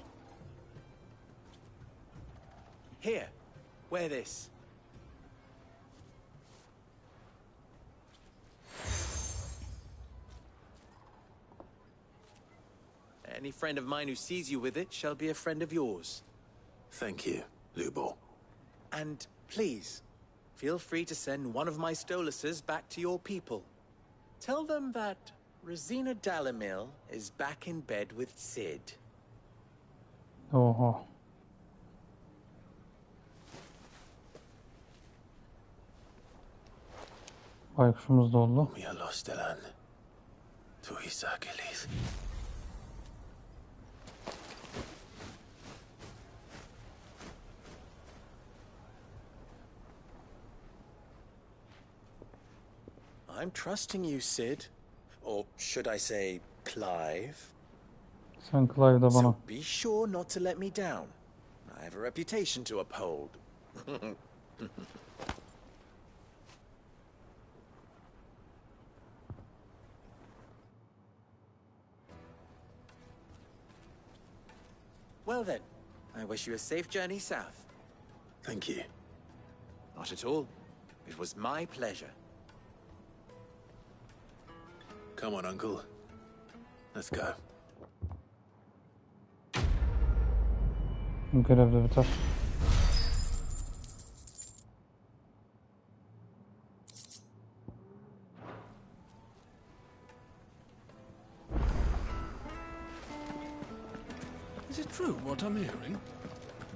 Here, wear this. Any friend of mine who sees you with it shall be a friend of yours. Thank you, Lubo. And please, feel free to send one of my Stoluses back to your people. Tell them that Rosina Dalamil is back in bed with Sid. Oha. Baykuşumuz da oldu. I'm trusting you, Sid. Or should I say, Clive? Sen Clive'da bana. So be sure not to let me down. I have a reputation to uphold. Well then, I wish you a safe journey south. Thank you. Not at all. It was my pleasure. Come on, Uncle. Let's go. Görev de biter. Is it true what I'm hearing?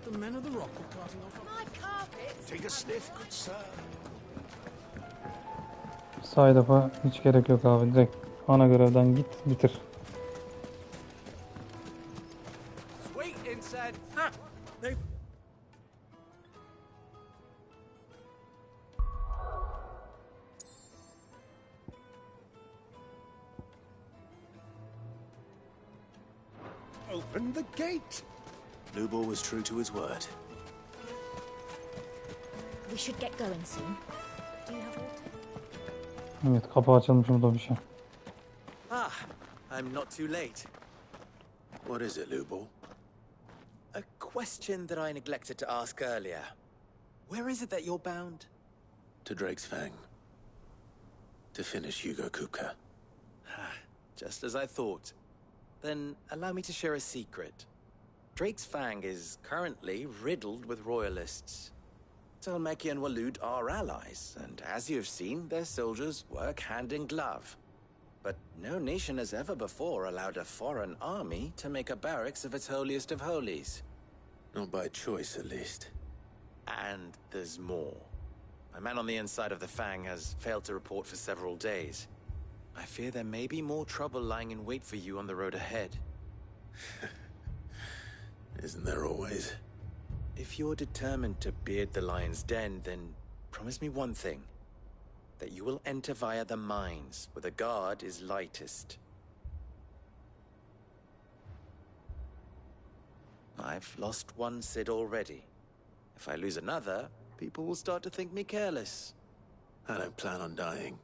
The men of the rock were carting off my carpet. Take a sniff, good sir. Sağ defa hiç gerek yok abi. Direkt ana görevden git bitir. Wait inside. Open the gate! Lubor was true to his word. We should get going soon. Do you have water? Evet, kapı açılmış burada bir şey. Ah, I'm not too late. What is it, Lubor? A question that I neglected to ask earlier. Where is it that you're bound? To Drake's Fang. To finish Hugo Kupka. Just as I thought. Then allow me to share a secret. Drake's Fang is currently riddled with royalists. Dhalmekia and Waloed are allies, and as you've seen, their soldiers work hand in glove. But no nation has ever before allowed a foreign army to make a barracks of its holiest of holies. Not by choice, at least. And there's more. A man on the inside of the Fang has failed to report for several days. I fear there may be more trouble lying in wait for you on the road ahead. Isn't there always? If you're determined to beard the lion's den, then promise me one thing. That you will enter via the mines, where the guard is lightest. I've lost one Sid already. If I lose another, people will start to think me careless. I don't plan on dying.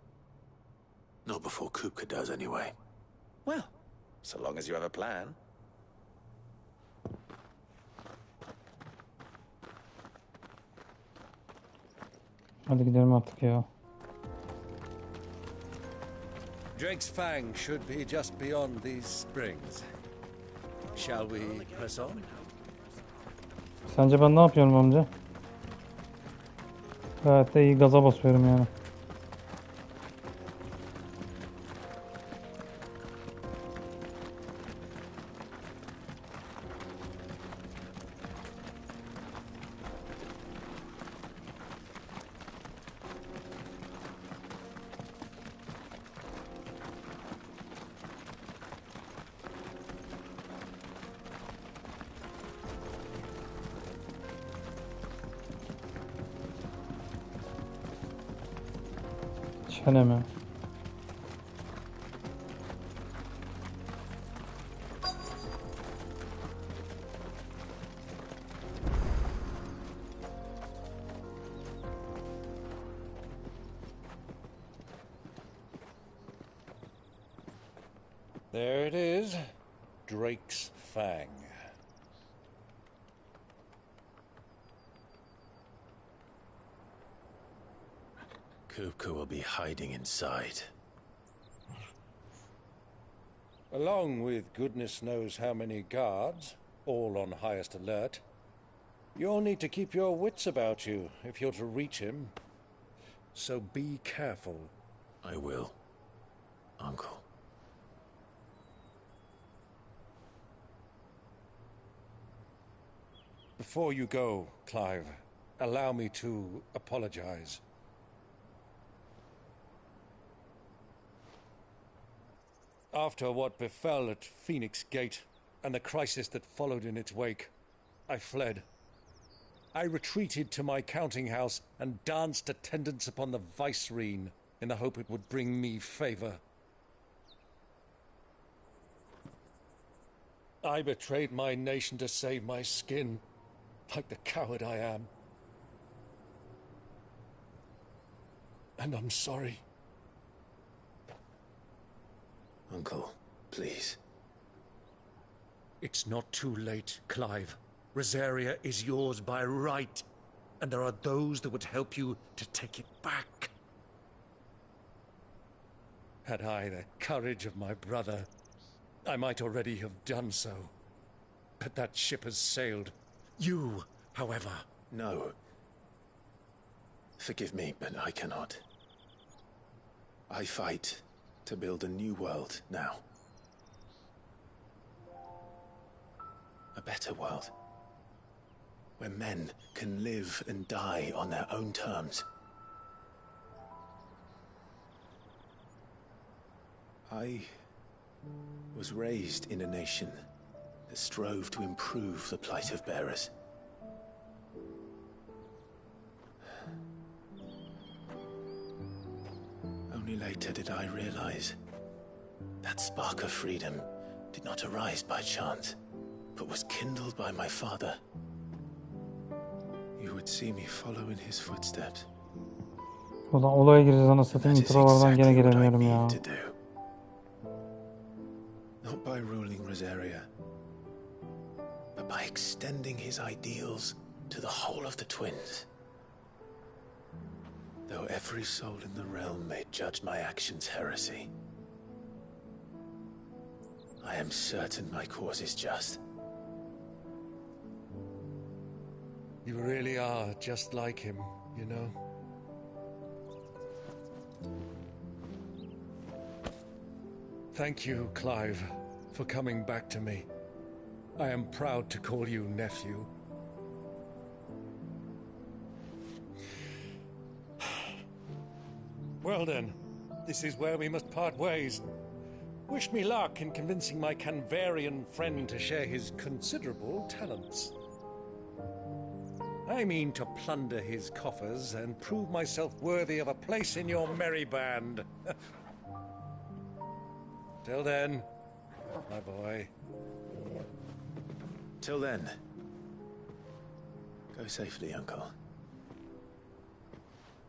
Not before Kupka does, anyway. Well, so long as you have a plan. Hadi gidelim artık ya. Drake's Fang should be just beyond these springs. Shall we press on? Sence ben ne yapıyorum amca? Gayet de iyi gaza basıyorum yani. Çeneme. There it is. Drake's Fang. Kupka will be hiding inside. Along with goodness knows how many guards, all on highest alert. You'll need to keep your wits about you if you're to reach him. so be careful. I will, Uncle. Before you go, Clive, allow me to apologize. After what befell at Phoenix Gate, and the crisis that followed in its wake, I fled. I retreated to my counting house and danced attendance upon the vicereine in the hope it would bring me favor. I betrayed my nation to save my skin, like the coward I am. And I'm sorry. Uncle, please. It's not too late, Clive. Rosaria is yours by right, and there are those that would help you to take it back. Had I the courage of my brother, I might already have done so. But that ship has sailed. You, however... No. Forgive me, but I cannot. I fight to build a new world now. A better world. Where men can live and die on their own terms. I was raised in a nation that strove to improve the plight of bearers. Only later did I realize that spark of freedom did not arise by chance, but was kindled by my father. You would see me follow in his footsteps. Ulan olaya gireceğiz anasını satayım. Introlardan gene giremiyorum ya. Not by ruling Rosaria, but by extending his ideals to the whole of the twins. Though every soul in the realm may judge my actions heresy, I am certain my cause is just. You really are just like him, you know? Thank you, Clive, for coming back to me. I am proud to call you nephew. Well then, this is where we must part ways. Wish me luck in convincing my Canvarian friend to share his considerable talents. I mean to plunder his coffers and prove myself worthy of a place in your merry band. Till then, my boy. Till then, go safely, Uncle.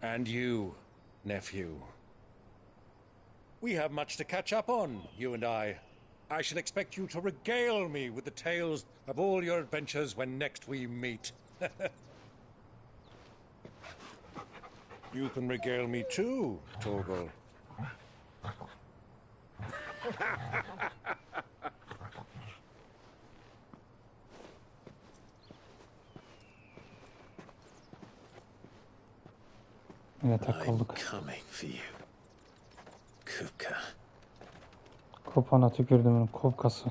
And you, nephew. We have much to catch up on, you and I. I shall expect you to regale me with the tales of all your adventures when next we meet. You can regale me too, Torgal. Evet, takıldık. Coming for you, Kupka. Kopana tükürdümün kopkası.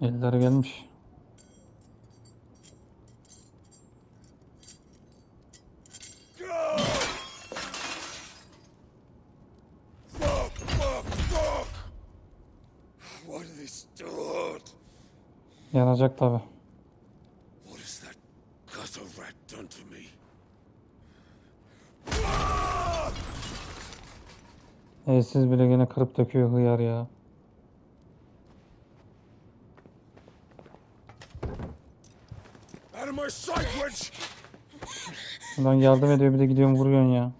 Eller gelmiş. What have they stored? Yanacak tabi. What has that gutter rat done to me? Siz bile gene kırıp döküyor hıyar ya. Out of my sight, witch! Ulan yardım ediyor bir de gidiyorum vuruyorsun ya.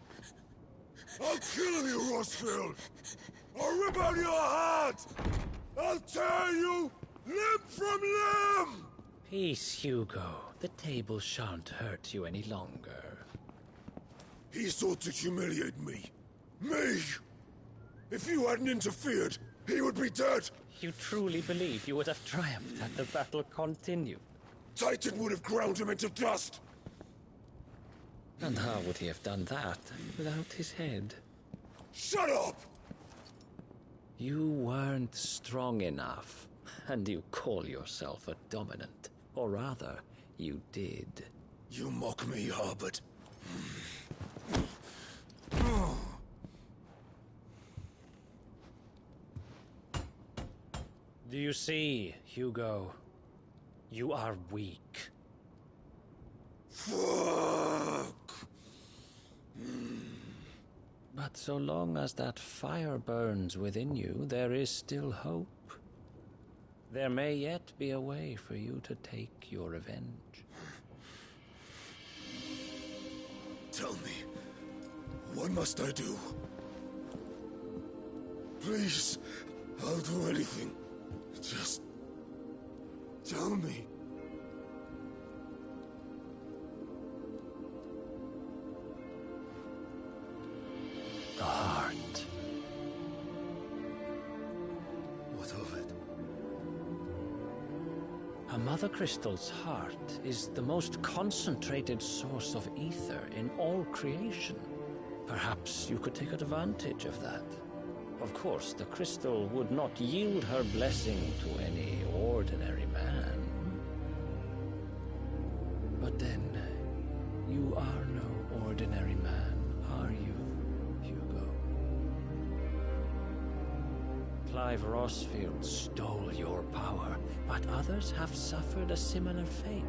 I'll kill you! Rosfield! I'll rip out your heart! I'll tear you limb from limb! Peace, Hugo. The table shan't hurt you any longer. He sought to humiliate me. Me! If you hadn't interfered, he would be dead! You truly believe you would have triumphed had the battle continued? Titan would have ground him into dust! And how would he have done that without his head? Shut up! You weren't strong enough, and you call yourself a dominant. Or rather, you did. You mock me, Harbert. Do you see, Hugo? You are weak. Fuck! But so long as that fire burns within you, there is still hope. There may yet be a way for you to take your revenge. Tell me, what must I do? Please, I'll do anything. Just tell me. The heart. What of it? A mother crystal's heart is the most concentrated source of ether in all creation. Perhaps you could take advantage of that. Of course, the crystal would not yield her blessing to any ordinary man. But then, you are no ordinary man, are you, Hugo? Clive Rosfield stole your power, but others have suffered a similar fate,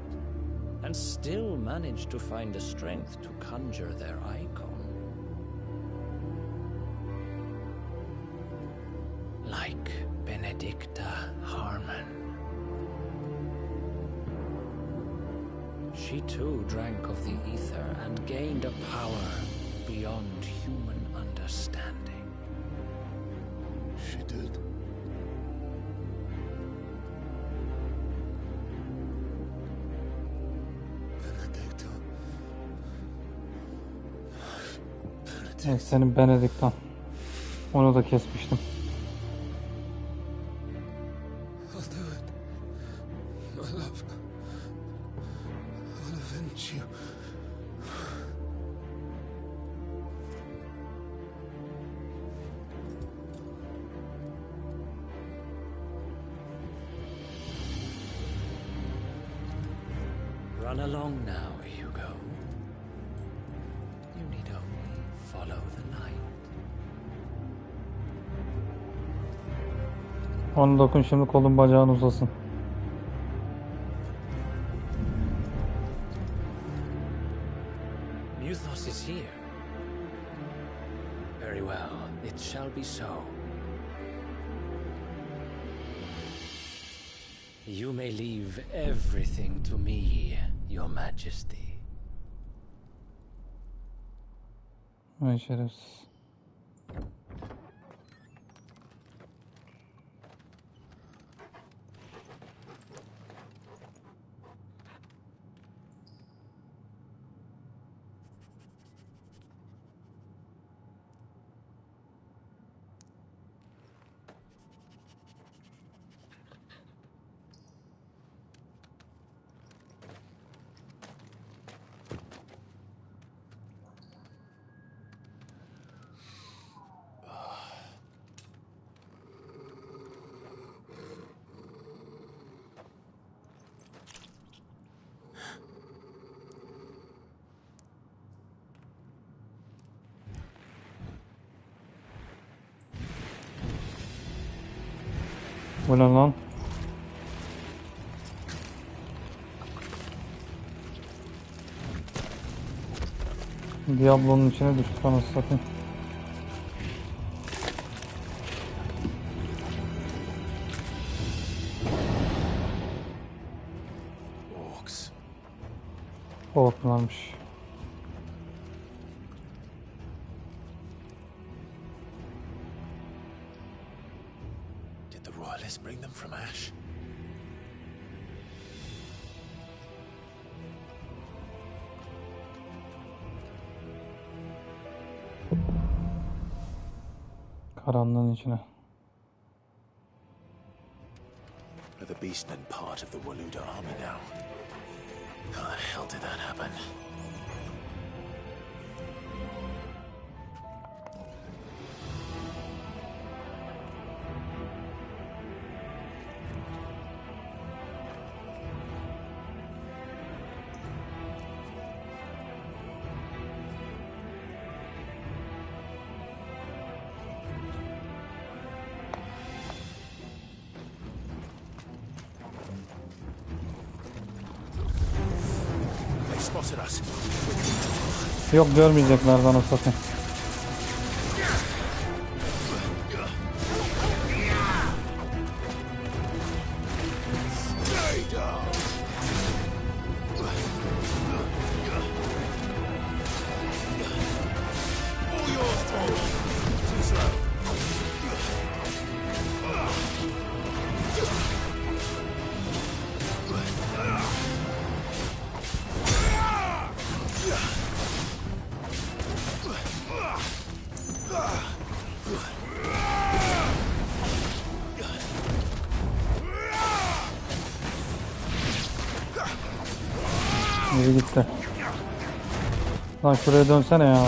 and still managed to find the strength to conjure their Eikon. Like Benedicta Harmon. She too drank of the ether and gained a power beyond human understanding. She did. Evet, senin Benedict'tan. Onu da kesmiştim. I'll do it. My love. I'll avenge you. Run along now, Hugo. You need only follow the light. Onu dokun şimdi, kolun bacağın uzasın. Muthos is here. Very well, it shall be so. You may leave everything to me, Your Majesty. Ay şerefsiz. Bu ne lan? Diablo'nun içine düştük anasını satayım. Orcs. Orklarmış. let's bring them from ash. Karanlığın içine. We're the beastmen part of the Waluda army now. How the hell did that happen? Yok, görmeyecekler bana sakın. Biri gitti. Lan şuraya dönsene ya.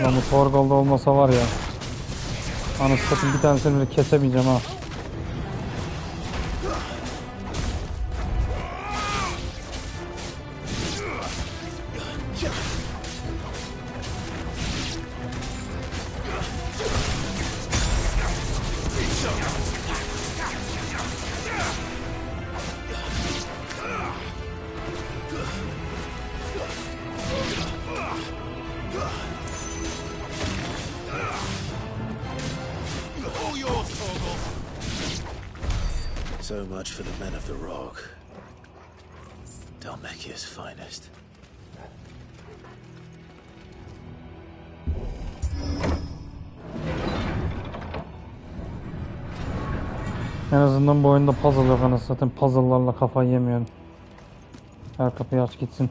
Lan bu Torgal'da olmasa var ya. Anasını satayım, bir tanesini bile kesemeyeceğim ha. So much for the men of the rock. Dhalmekia's finest. En azından bu oyunda puzzle yok anasını satayım. Puzzle'larla kafayı yemiyorum. Her kapıyı aç gitsin.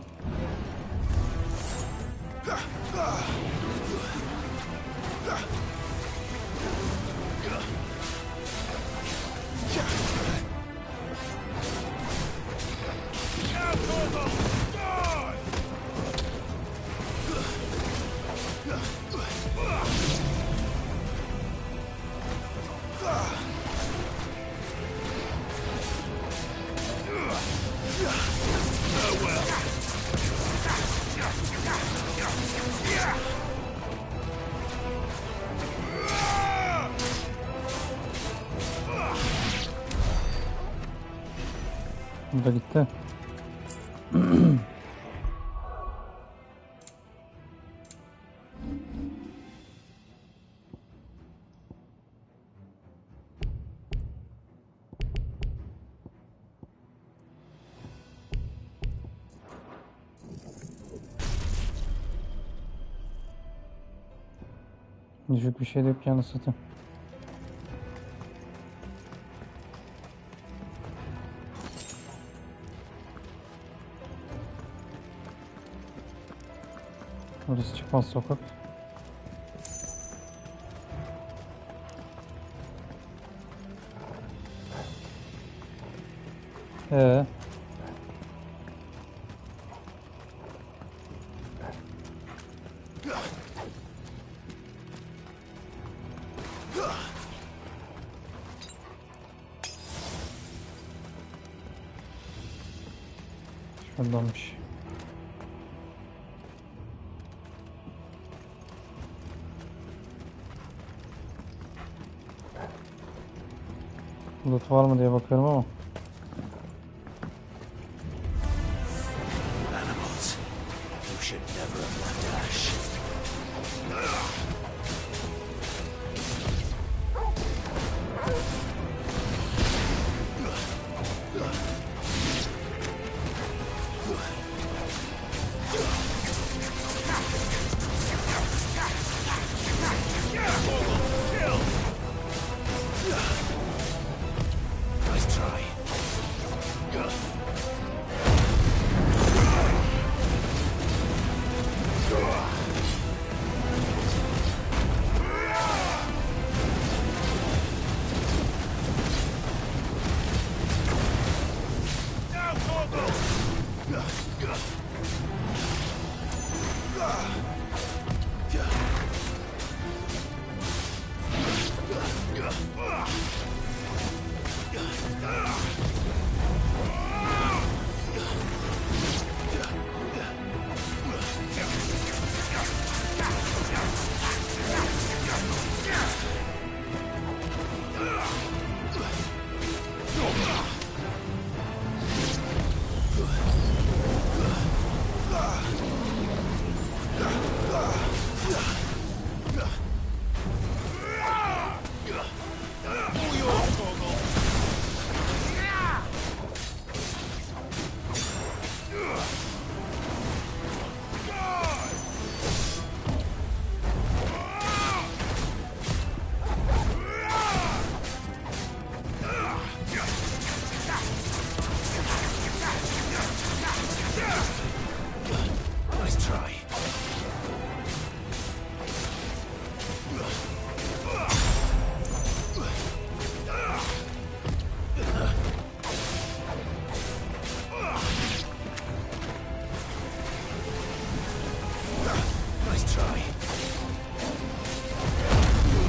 Bu da gitti. Düşük bir şey de yok yani satayım. Burası çıkmaz sokak. Adammış. Loot var mı diye bakıyorum ama. Animals, you should never have left Ash.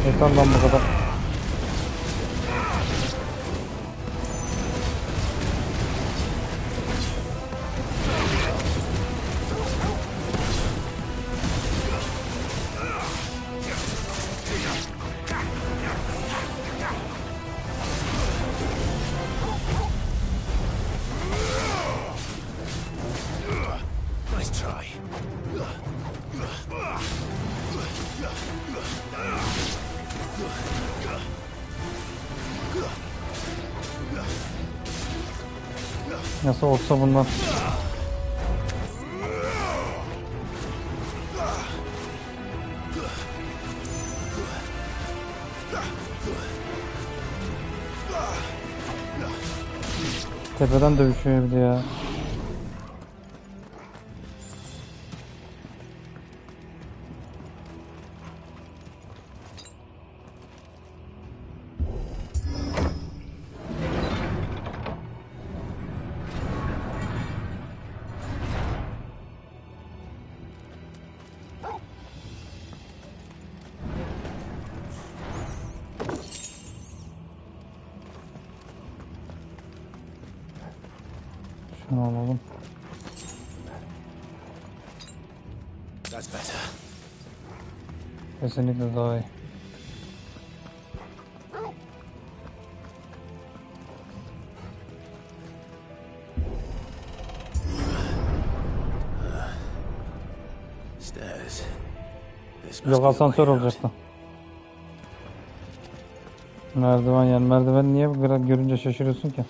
Yeter lan bu kadar. Nasıl olsa bunlar. Tepeden dövüşüyor bir de ya. Şunu alalım. That's better. Kesinlikle daha iyi. Stairs. Yok, asansör olacaktı. Merdiven, yani merdiven niye bu kadar görünce şaşırıyorsun ki?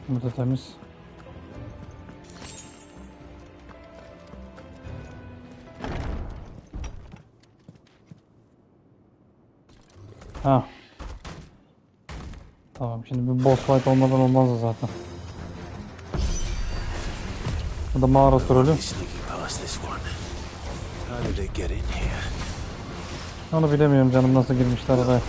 Burada temiz. Ha. Tamam, şimdi bir boss fight olmadan olmazdı zaten. Bu da mağara trolü. Onu bilemiyorum canım, nasıl girmişler oraya.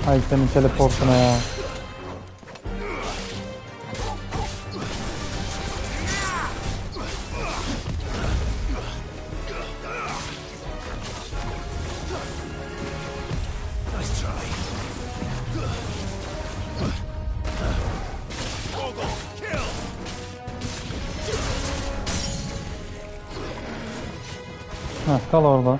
Ay senin teleportuna ya. Heh, kal orada.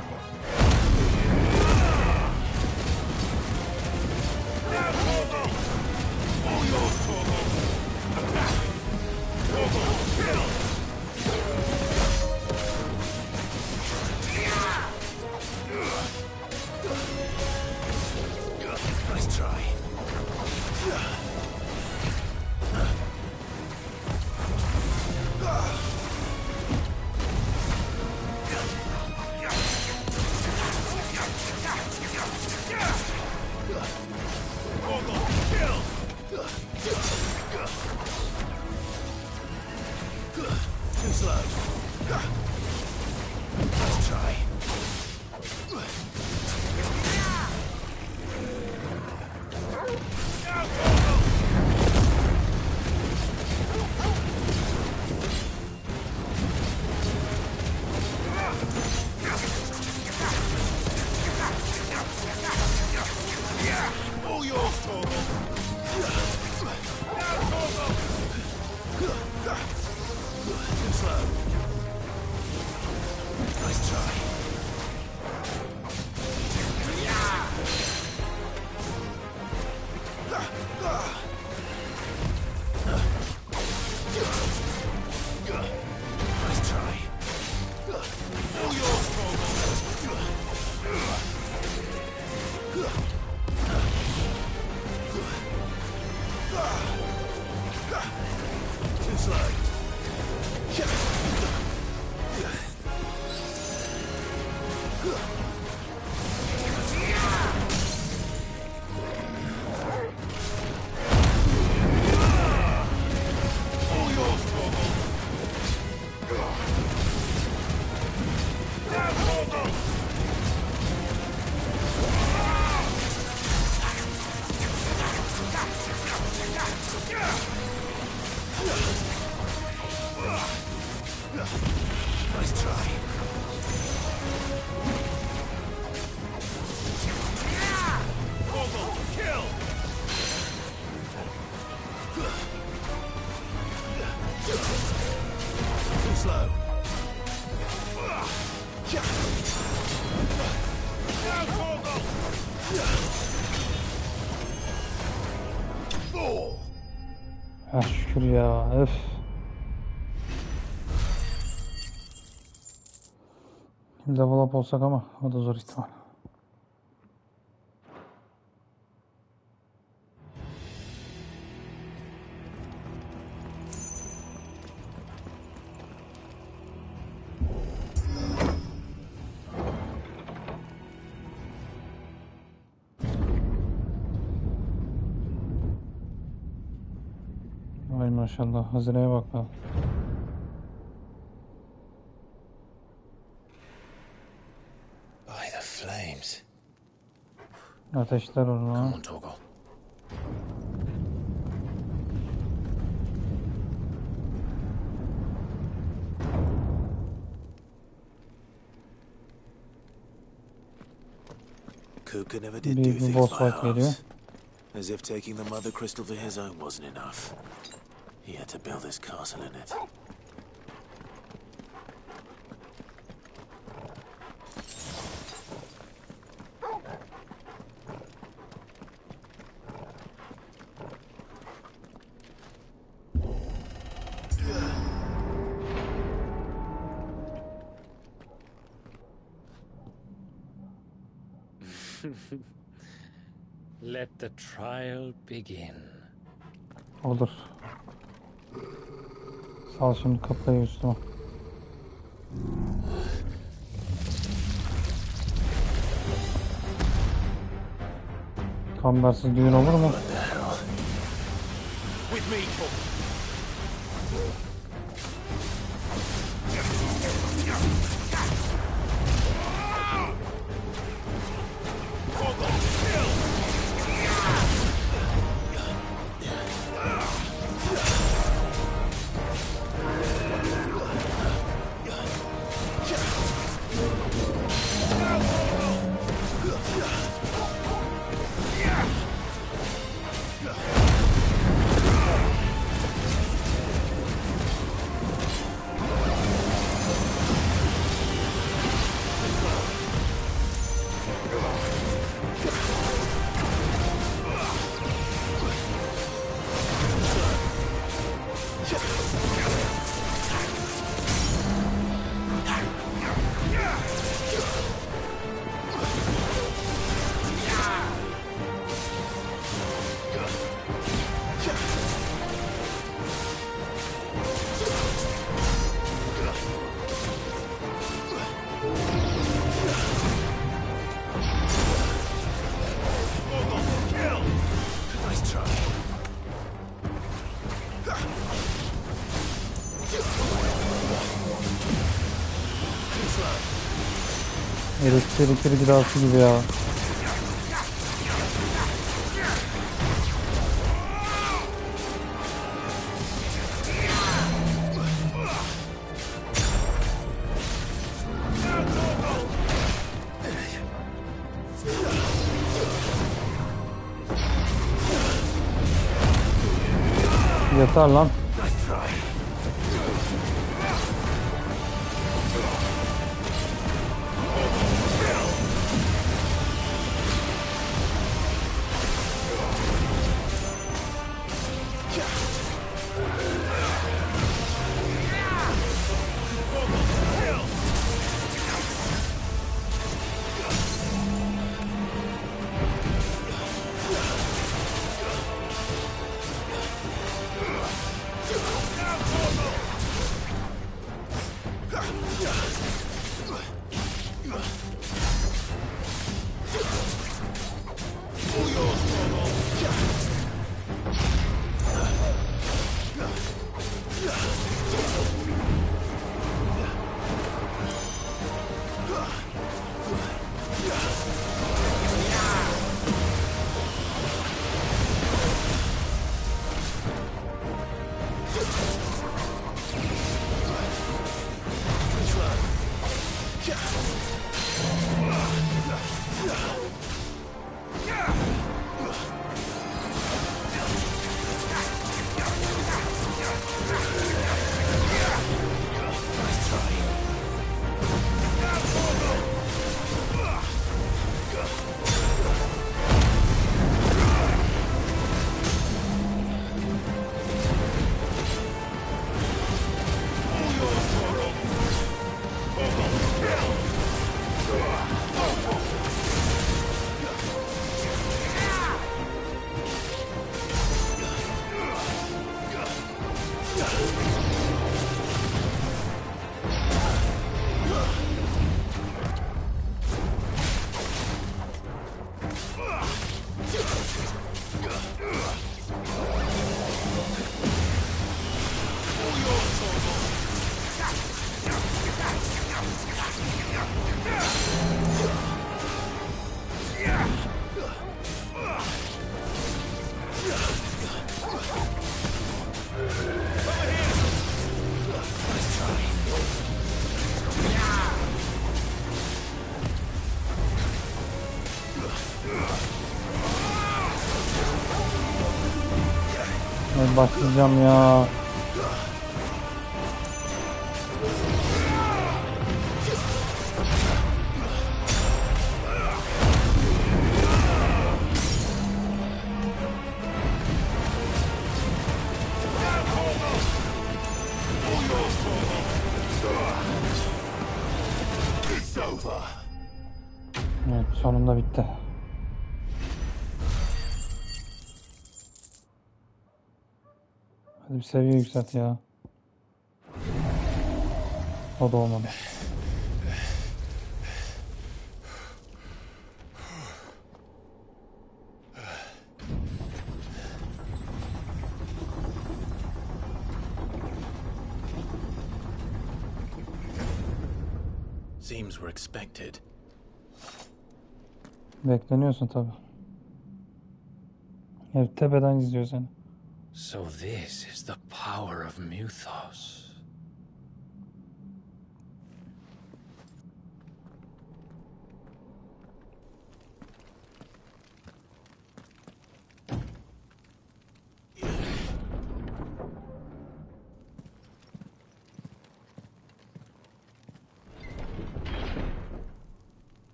Ah şükür ya, öf. Level up olsak ama o da zor ihtimal. Ay maşallah, hazineye bak lan. By the flames. Ateşler onu. Come on, Torgal. Kuka never did do Bir things boss by fight geliyor. halves. As if taking the Mother Crystal for his own wasn't enough. He had to build his castle in it. Let the trial begin. Olur. Sal şimdi kapıyı üstüme. Kambersiz düğün olur mu? With me, Elektrik gidası gibi ya. Yeter lan. Başlayacağım ya. Evet, sonunda bitti. Hadi bir seviye yükselt ya. O da olmadı. Seems we're expected. Bekleniyorsun tabi. Evet, tepeden izliyor seni. So this is the power of Mythos.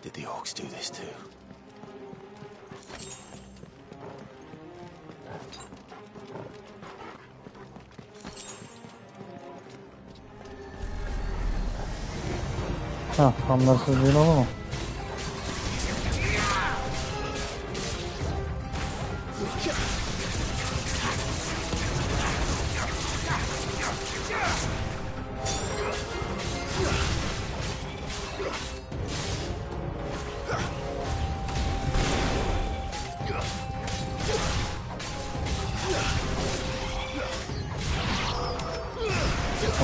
Did the orcs do this too? Ha, kamlarsız değil olur mu?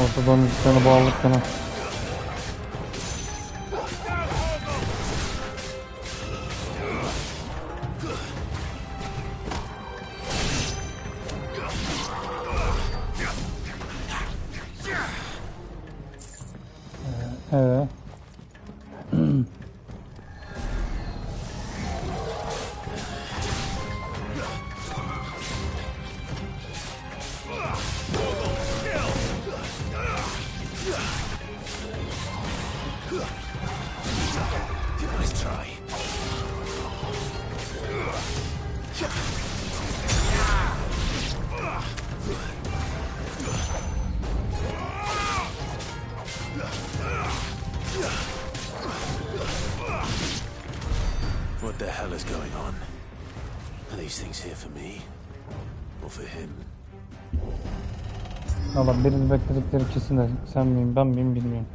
Ortadan bir tane bağlılık sana. Evet. What the hell is going on? Are these things here for me? Or for him? Valla birini bekledikleri kesin de sen miyim ben miyim bilmiyorum.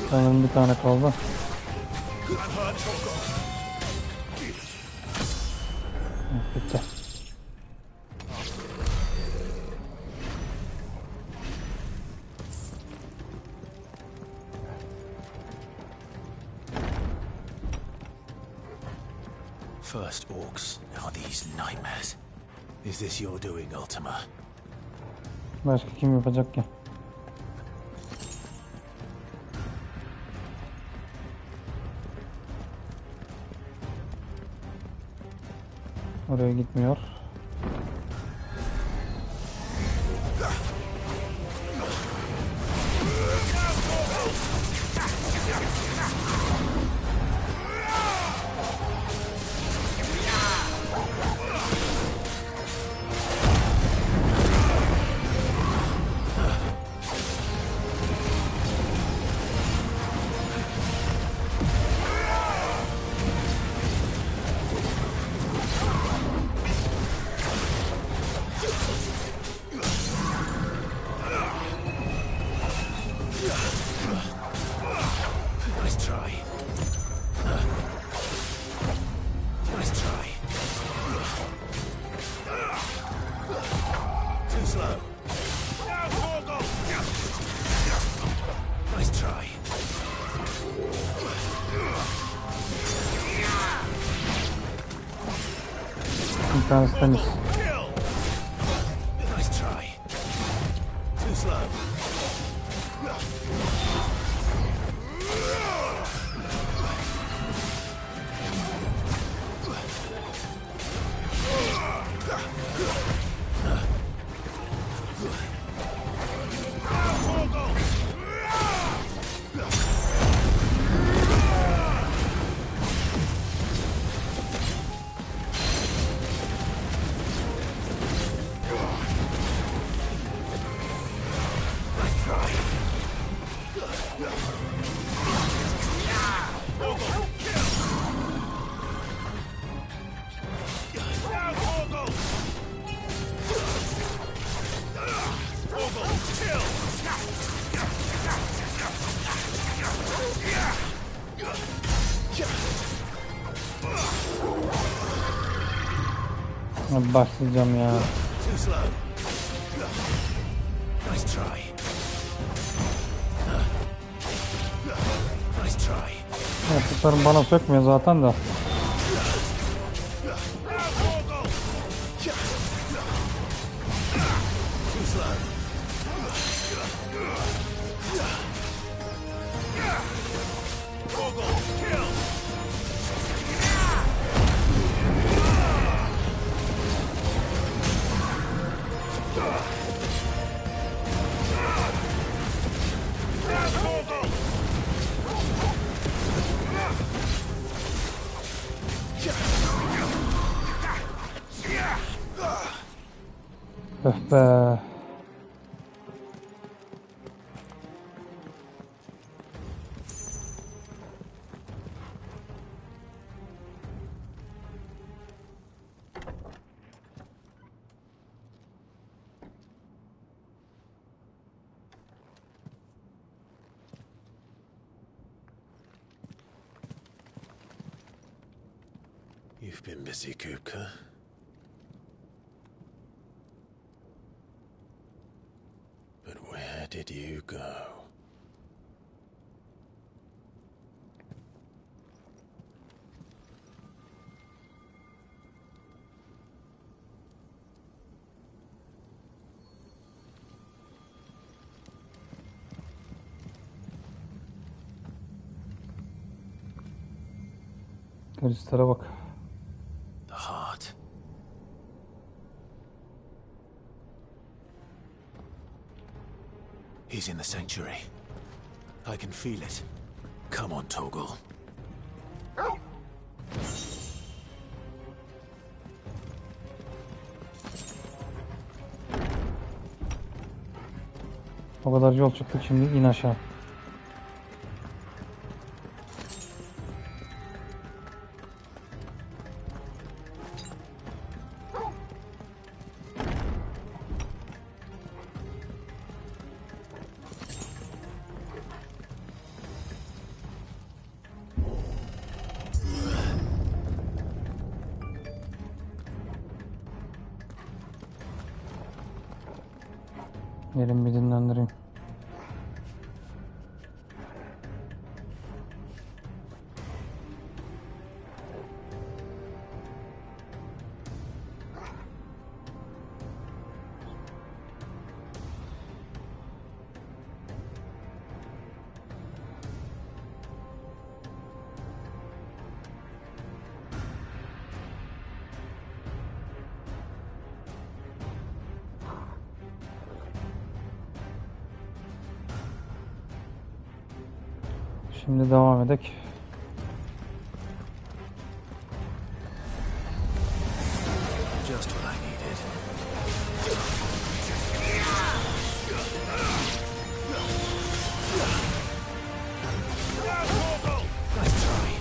Sanırım bir tane kaldı. Bitti. First orcs, now these nightmares. Is this your doing, Ultima? Başka kim yapacak ki? Oraya gitmiyor. Bir tanesi temiz. Nice try. Too slow. Başlayacağım ya. Too slow. Nice try. Nice try. Yaptıklarım bana sökmüyor zaten de. Too slow. Öf be. You've been busy, Kupka. But where did you go? Kristale bak. The heart. He's in the sanctuary. I can feel it. Come on, Toggle. O kadar yol çıktık, şimdi in aşağı. Gelin bir dinlendireyim. Şimdi devam edek. Just what I needed. Nice try.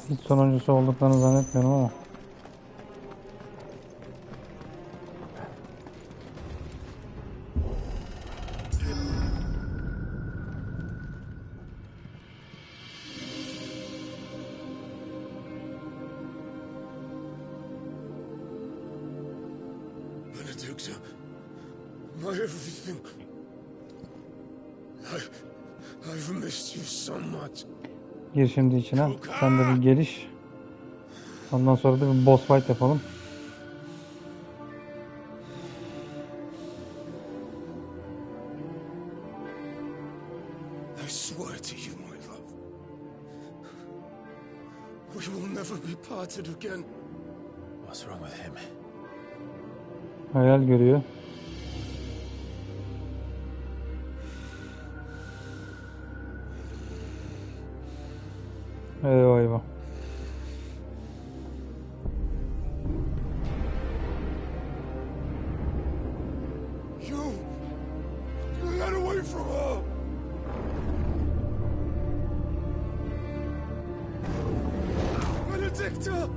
Hiç sonuncusu olduklarını zannetmiyorum ama. Benedicta, my everything. I've missed you so much. Gir şimdi içine. Sen de bir geliş. Ondan sonra da bir boss fight yapalım. I swear to you, my love, we will never be parted again. What's wrong with him? Hayal görüyor. Eyvah eyvah. You got away from her. Benedicta.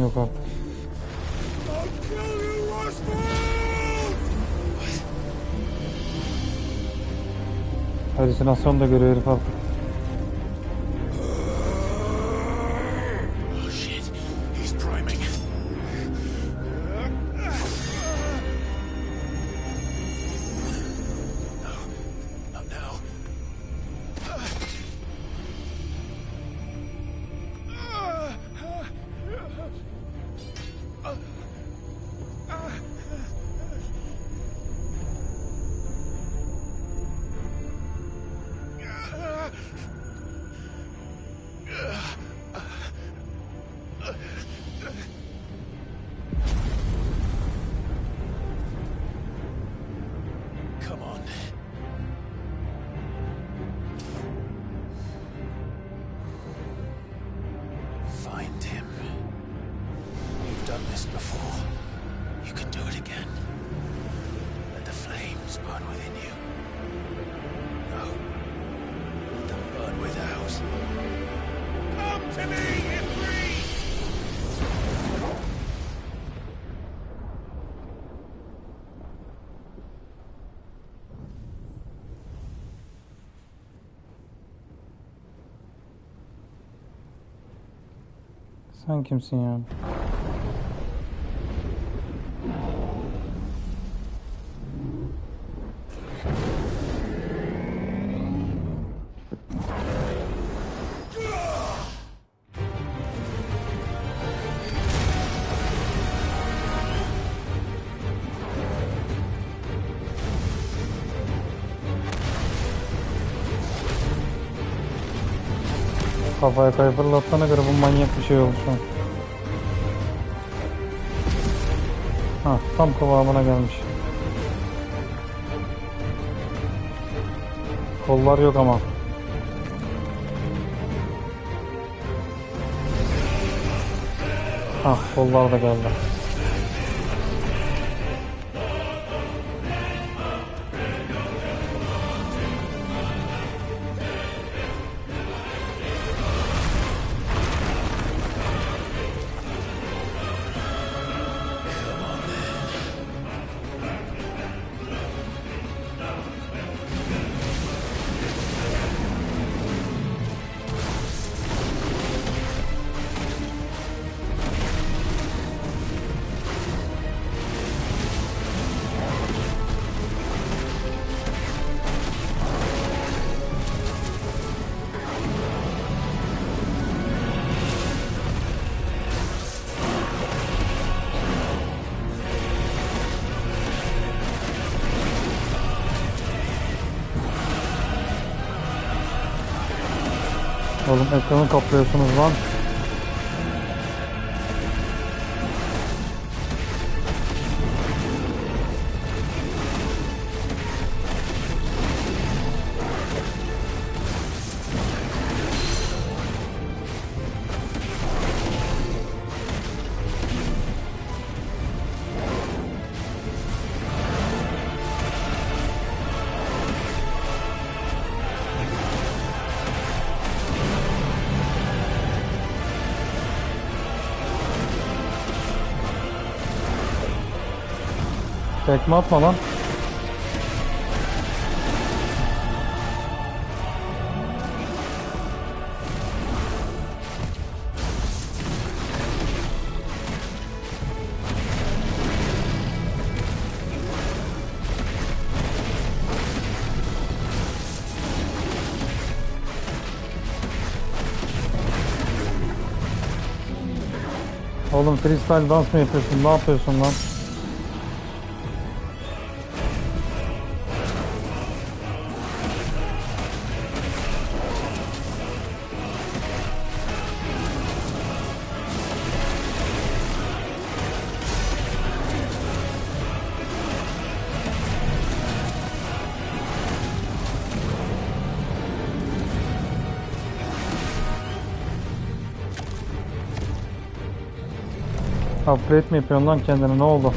Yok artık. I'll kill you, Rosfield! Halüsinasyon da görüyor herif artık. Oh shit, he's priming. No, not now. Come on. Find him. You've done this before. You can do it again. Let the flames burn within you. No. Let them burn without. Come to me, Ifrit! Sen kimsin ya? Kafaya kayfırlattığına göre bu manyak bir şey oldu şu an. Ha, tam kıvamına gelmiş. Kollar yok ama. Ha, kollar da geldi. Oğlum ekranı kaplıyorsunuz lan. Tekme atma lan. Oğlum freestyle dans mı yapıyorsun? Ne yapıyorsun lan? Upgrade mi yapıyorsun lan kendine, ne oldu?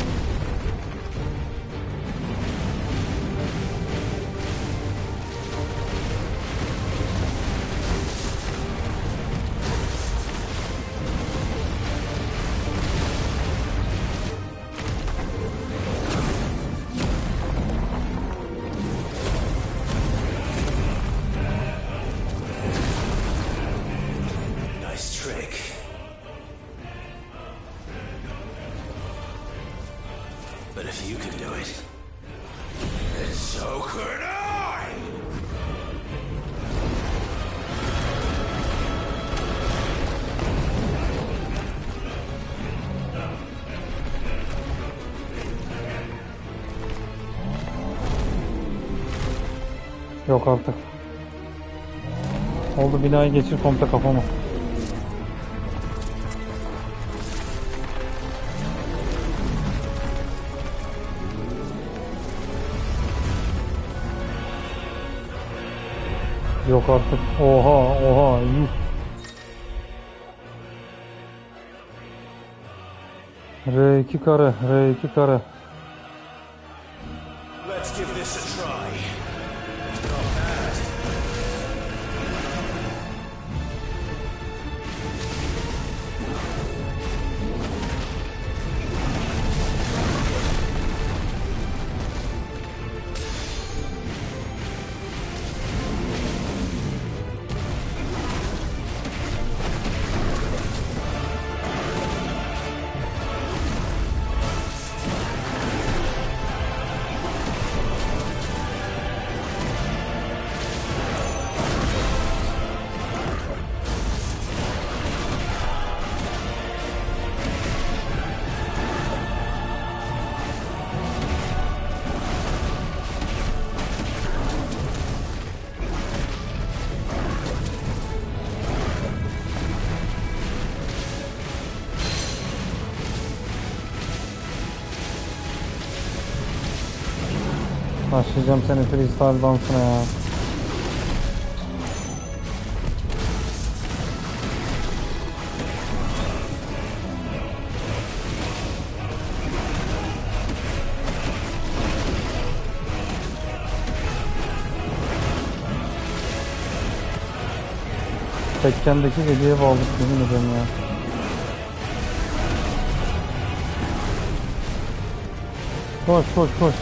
Yok artık. Oldu, binayı geçir komple kafama. Yok artık. Oha yuh. R2 kare, R2 kare. Let's give this a try. Başlayacağım seni freestyle dansına ya. Tekken'deki hediye bağladık, yemin ediyorum ya. Koş koş koş.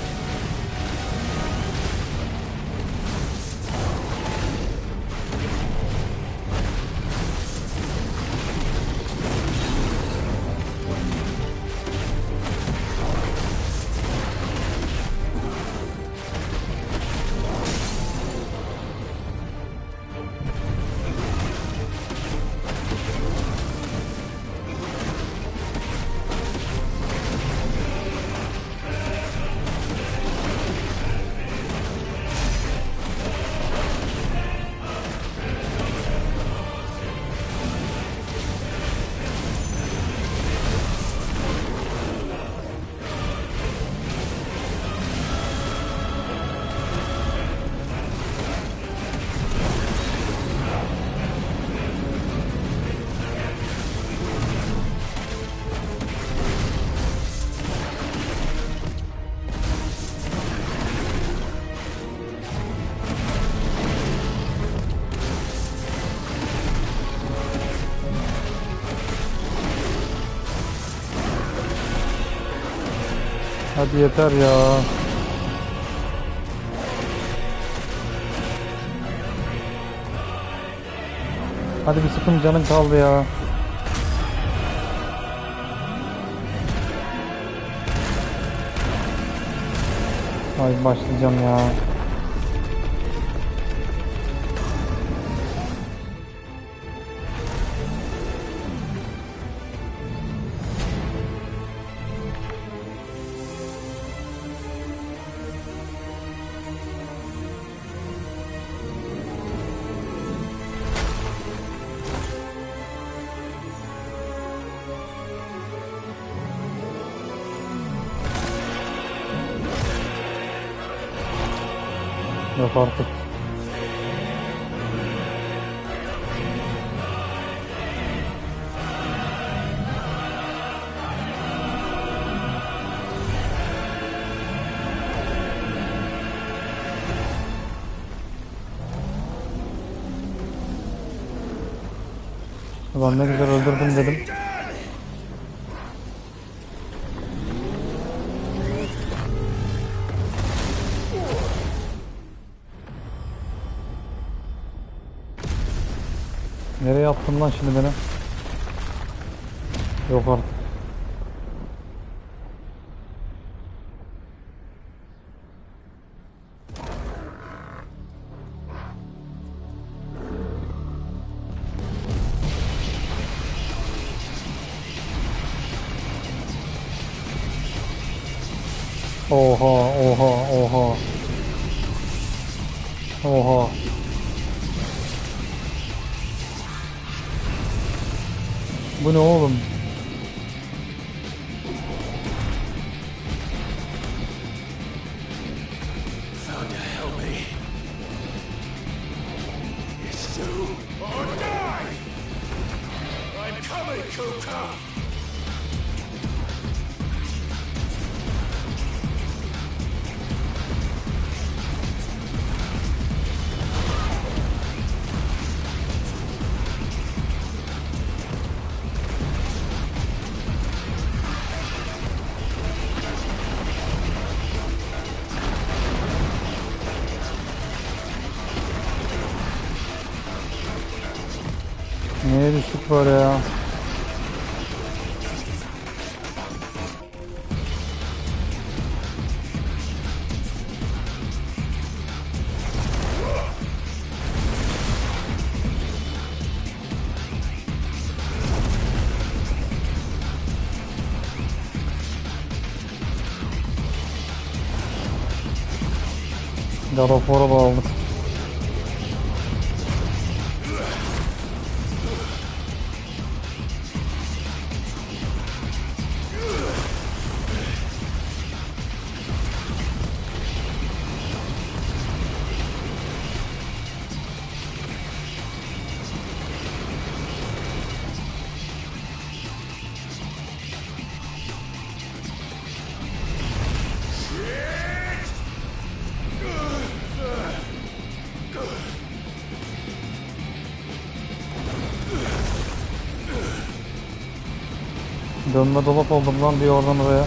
Hadi yeter ya. Hadi bir sıkım canın kaldı ya. Ay başlayacağım ya. Yok artık. Ulan ne güzel öldürdüm dedim. Nereye attın lan şimdi beni? Yok artık. Oha, oha, oha. Oha. Bu ne oğlum? Found to help me. It's do or die. I'm coming, Kuka. Neye düştük böyle ya? God of War'a bağladık. Dönme dolap oldum lan bir oradan oraya.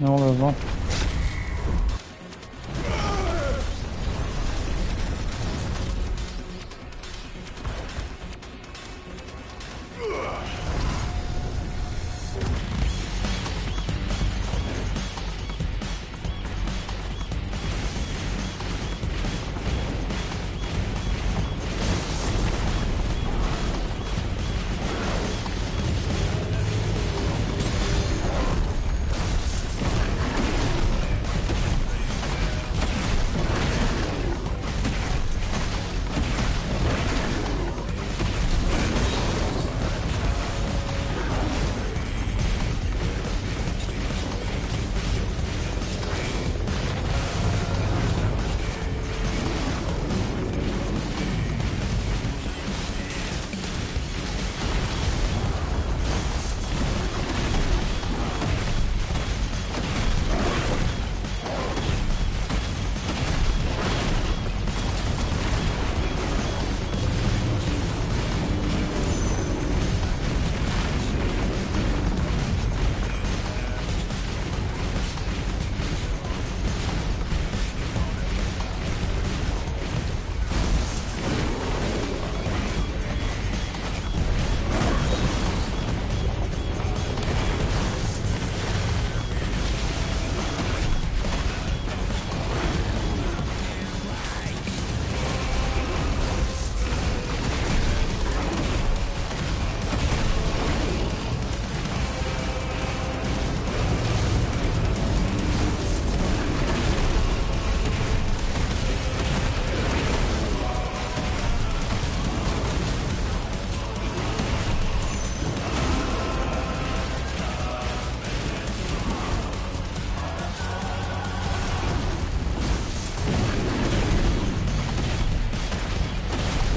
Ne oluyor lan?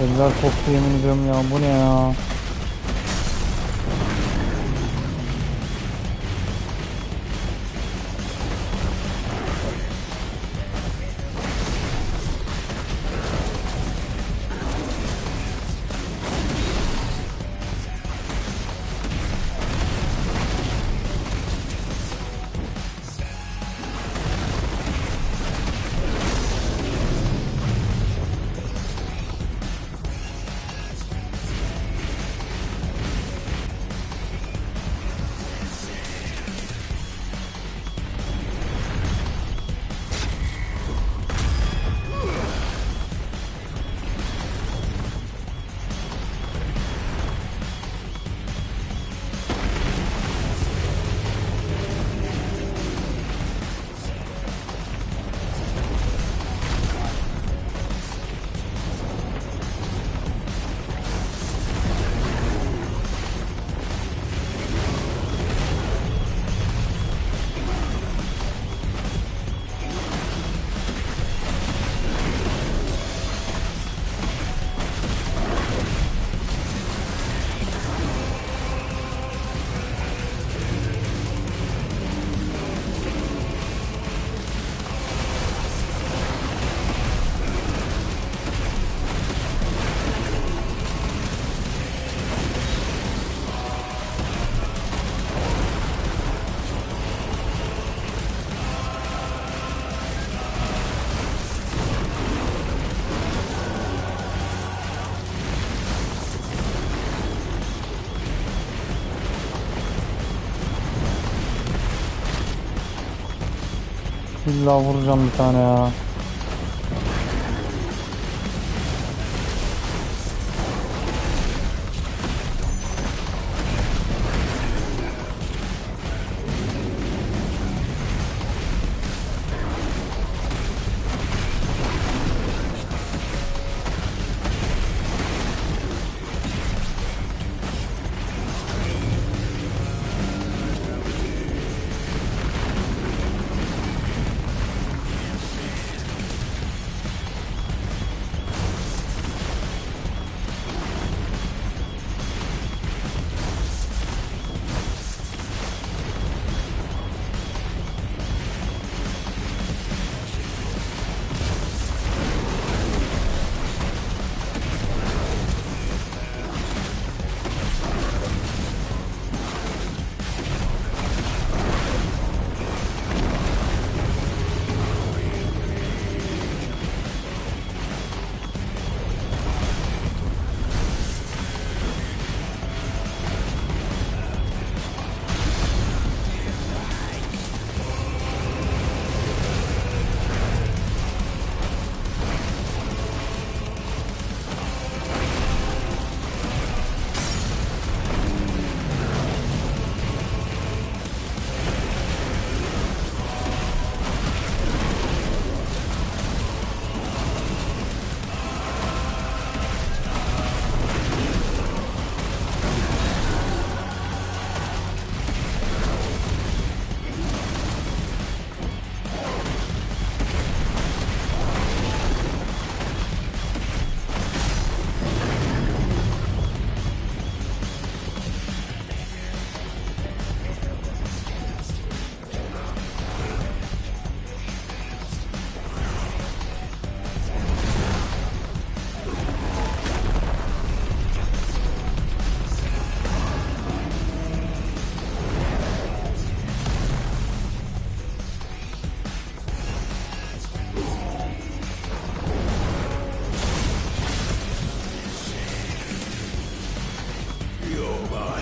Eller koptu yemin ediyorum ya, bu ne ya? İlla vuracağım bir tane ya.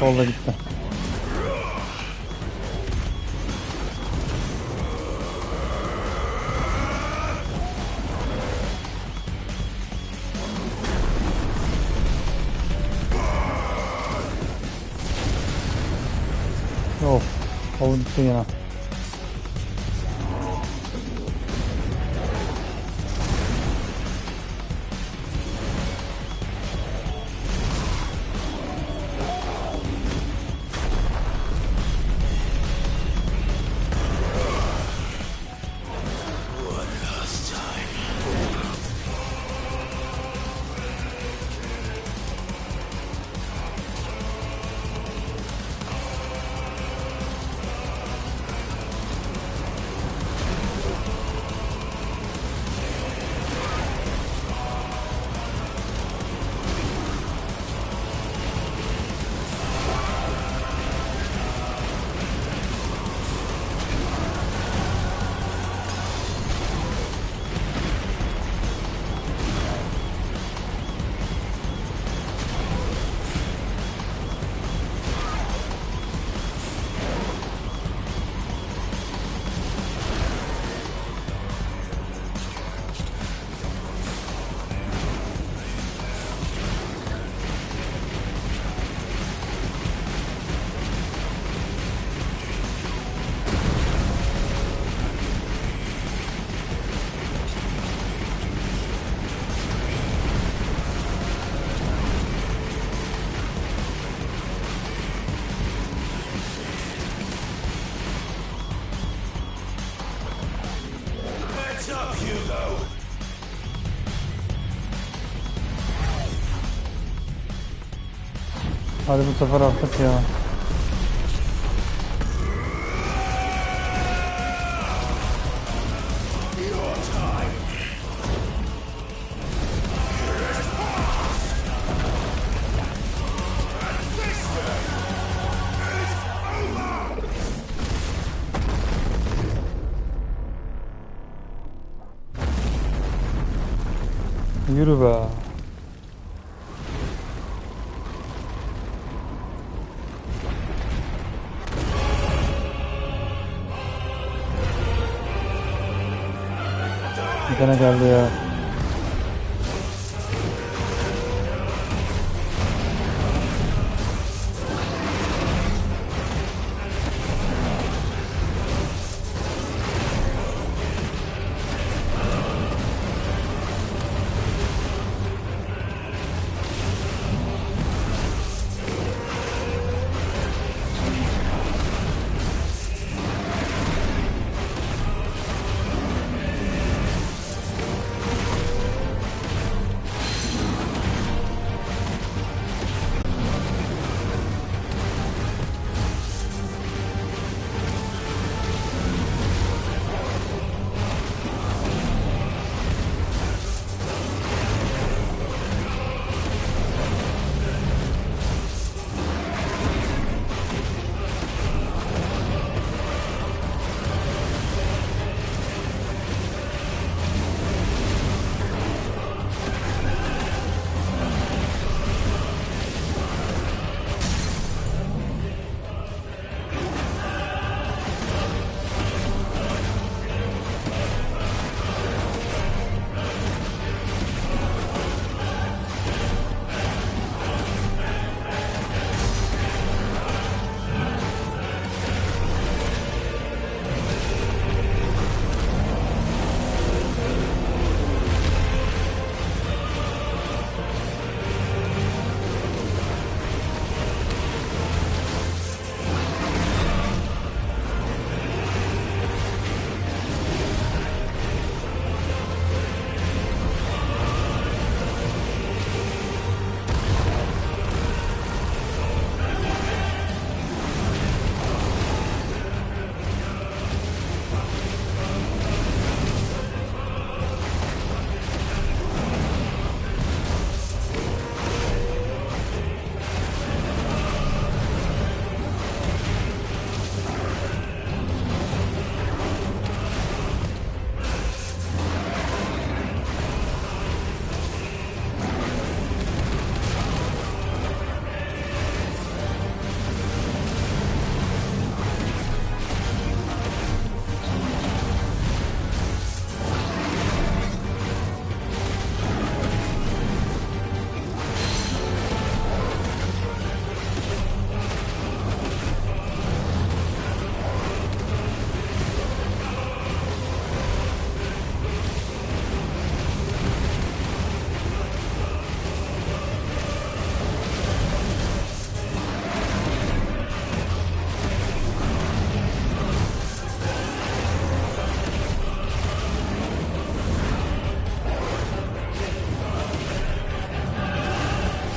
Solda gitti. Of. Kolu gitti yine. Hadi bu sefer artık ya. Yürü be. Bir tane geldi ya.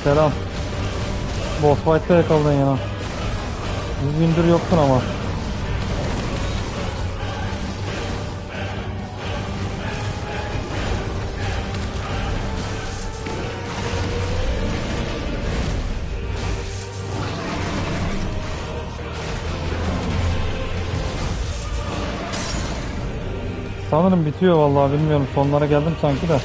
Selam. Boss fight'ta yakaladın ya. 100 gündür yoktun ama. Sanırım bitiyor vallahi, bilmiyorum, sonlara geldim sanki de.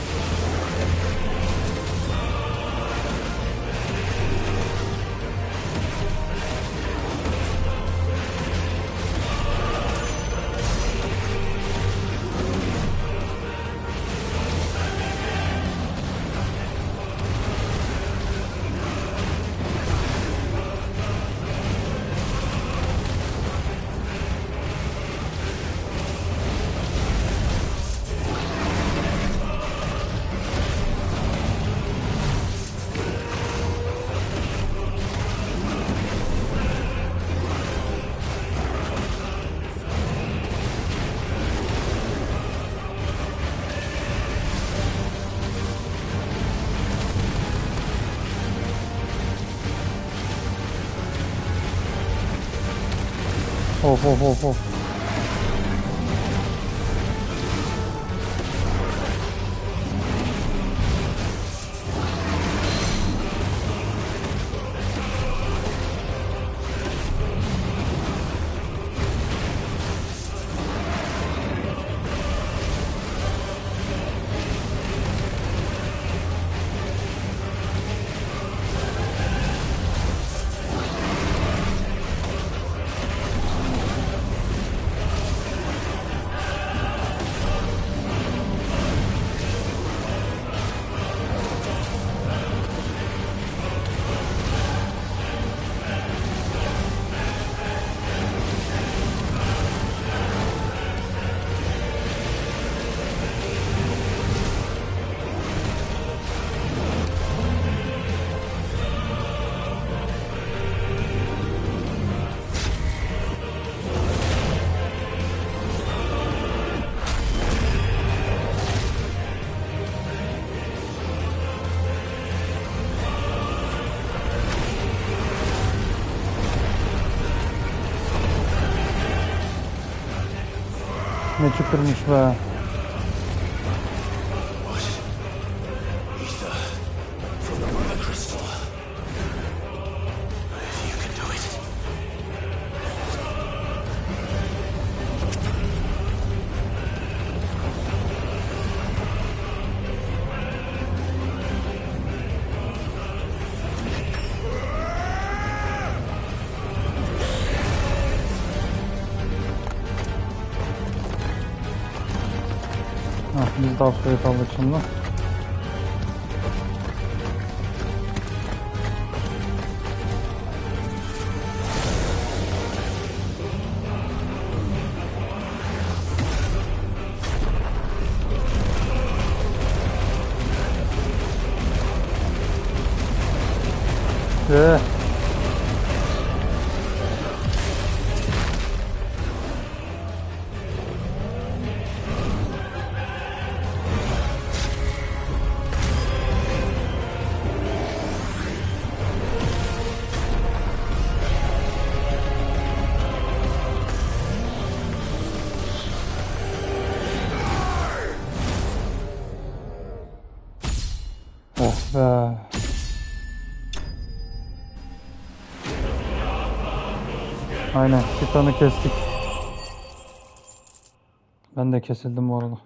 Of. Ne çıkırmış be. Ether from the Mother Crystal. If you can do it. Biz de upgrade aldık şimdi. Oh be. Aynen, Titan'ı kestik. Ben de kesildim bu arada.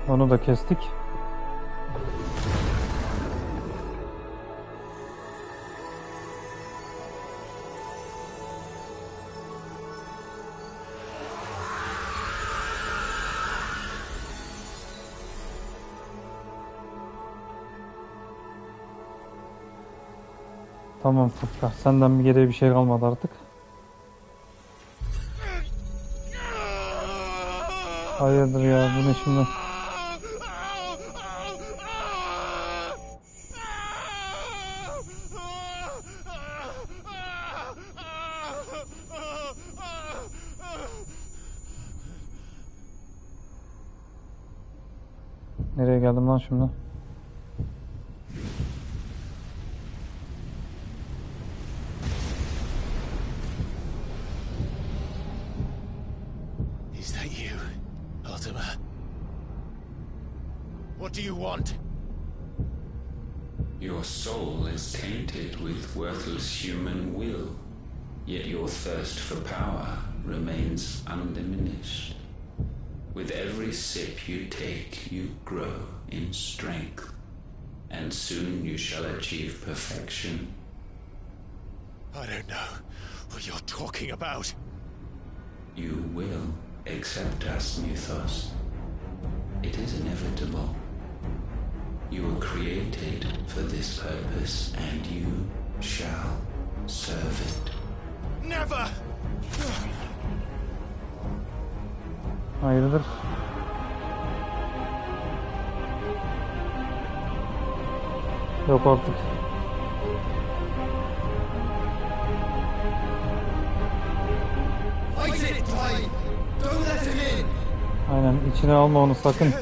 Onu da kestik. Tamam Furkan. Senden bir geriye bir şey kalmadı artık. Hayırdır ya, bu ne şimdi? Nereye geldim lan şimdi? Is that you, Ultima? What do you want? Your soul is tainted with worthless human will, yet your thirst for power remains undiminished. With every sip you take, you grow in strength, and soon you shall achieve perfection. I don't know what you're talking about. You will accept us, Mythos. It is inevitable. You were created for this purpose, and you shall serve it. Never! Hayırdır? Yok artık. Aynen, içine alma onu sakın.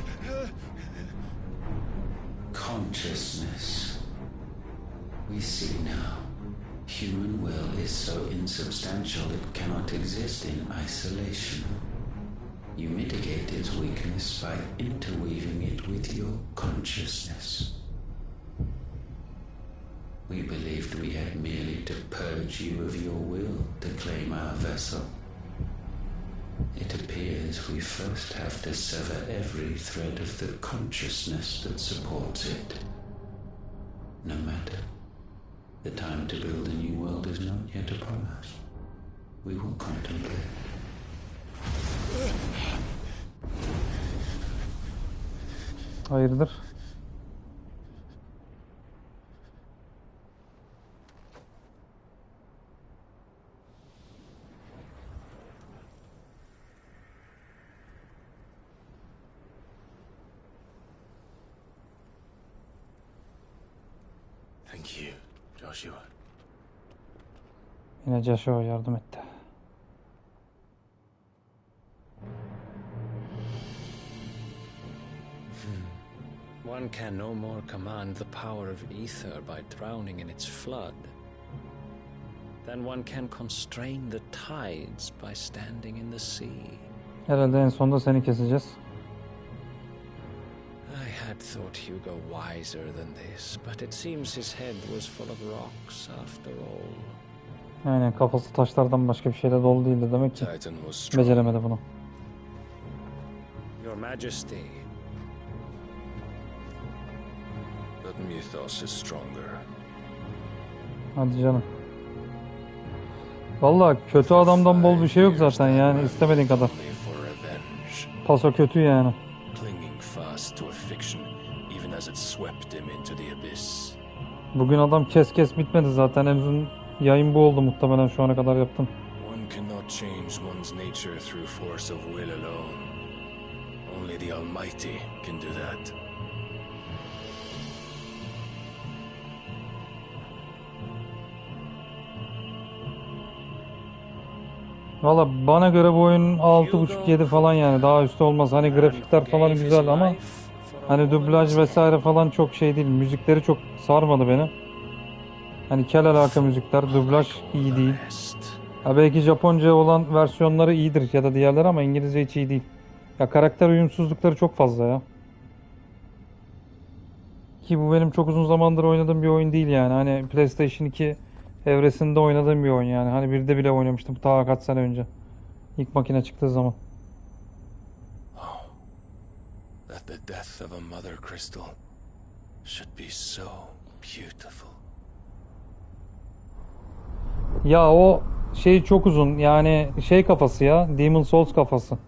Consciousness. We see now. Human will is so insubstantial it cannot exist in isolation. You mitigate its weakness by interweaving it with your consciousness. We believed we had merely to purge you of your will to claim our vessel. It appears we first have to sever every thread of the consciousness that supports it. No matter. The time to build a new world is not yet upon us. We will contemplate. Hayırdır? Thank you, Joshua. Yine Joshua yardım etti. One can no more command the power of ether by drowning in its flood than one can constrain the tides by standing in the sea. Herhalde en sonunda seni keseceğiz. I had thought Hugo wiser than this, but it seems his head was full of rocks after all. Aynen, kafası taşlardan başka bir şeyle dolu değildi demek ki. Beceremedi bunu. Your Majesty. But Mythos is stronger. Hadi canım. Vallahi kötü adamdan bol bir şey yok zaten yani, istemediğin kadar. Paso kötü yani. Bugün adam kes bitmedi zaten, en uzun yayın bu oldu muhtemelen şu ana kadar yaptım. One cannot change one's nature through force of will alone. Only the Almighty can do that. Valla bana göre bu oyun 6.5-7 falan yani, daha üstü olmaz. Hani grafikler falan güzel ama hani dublaj vesaire falan çok şey değil. Müzikleri çok sarmadı beni. Hani kel alaka müzikler, dublaj iyi değil. Ya belki Japonca olan versiyonları iyidir ya da diğerleri ama İngilizce hiç iyi değil. Ya karakter uyumsuzlukları çok fazla ya. Ki bu benim çok uzun zamandır oynadığım bir oyun değil yani. Hani PlayStation 2 evresinde oynadığım bir oyun yani. Hani birde bile oynamıştım ta kaç sene önce. İlk makine çıktığı zaman. Oh, that the death of a mother crystal should be so beautiful. Ya o şey çok uzun yani, şey kafası ya, Demon Souls kafası.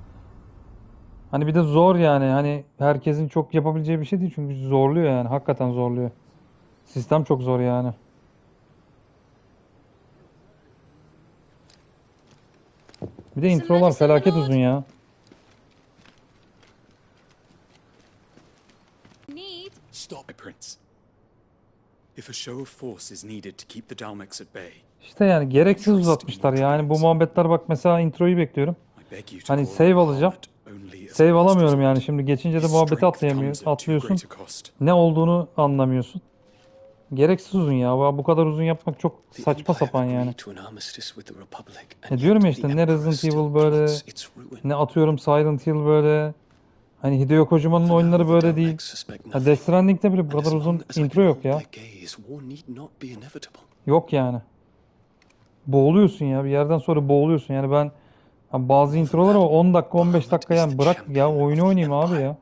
Hani bir de zor yani, hani herkesin çok yapabileceği bir şey değil çünkü zorluyor yani, hakikaten zorluyor. Sistem çok zor yani. Bir de introlar felaket uzun ya. Stop, Prince. If a show of force is needed to keep the Dalmex at bay, İşte yani gereksiz uzatmışlar yani bu muhabbetler, bak mesela introyu bekliyorum. Hani save alacağım. Save alamıyorum yani şimdi geçince de muhabbeti atlıyorsun. Ne olduğunu anlamıyorsun. Gereksiz uzun ya. Bu kadar uzun yapmak çok saçma sapan yani. Diyorum ya işte ne Resident Evil böyle, ne atıyorum Silent Hill böyle. Hani Hideo Kojima'nın oyunları böyle değil. Ha, Death Stranding'de bile bu kadar uzun intro yok ya. Yok yani. Boğuluyorsun ya. Bir yerden sonra boğuluyorsun. Yani ben bazı introlar ama 10 dakika 15 dakika yani bırak ya oyunu oynayayım abi ya.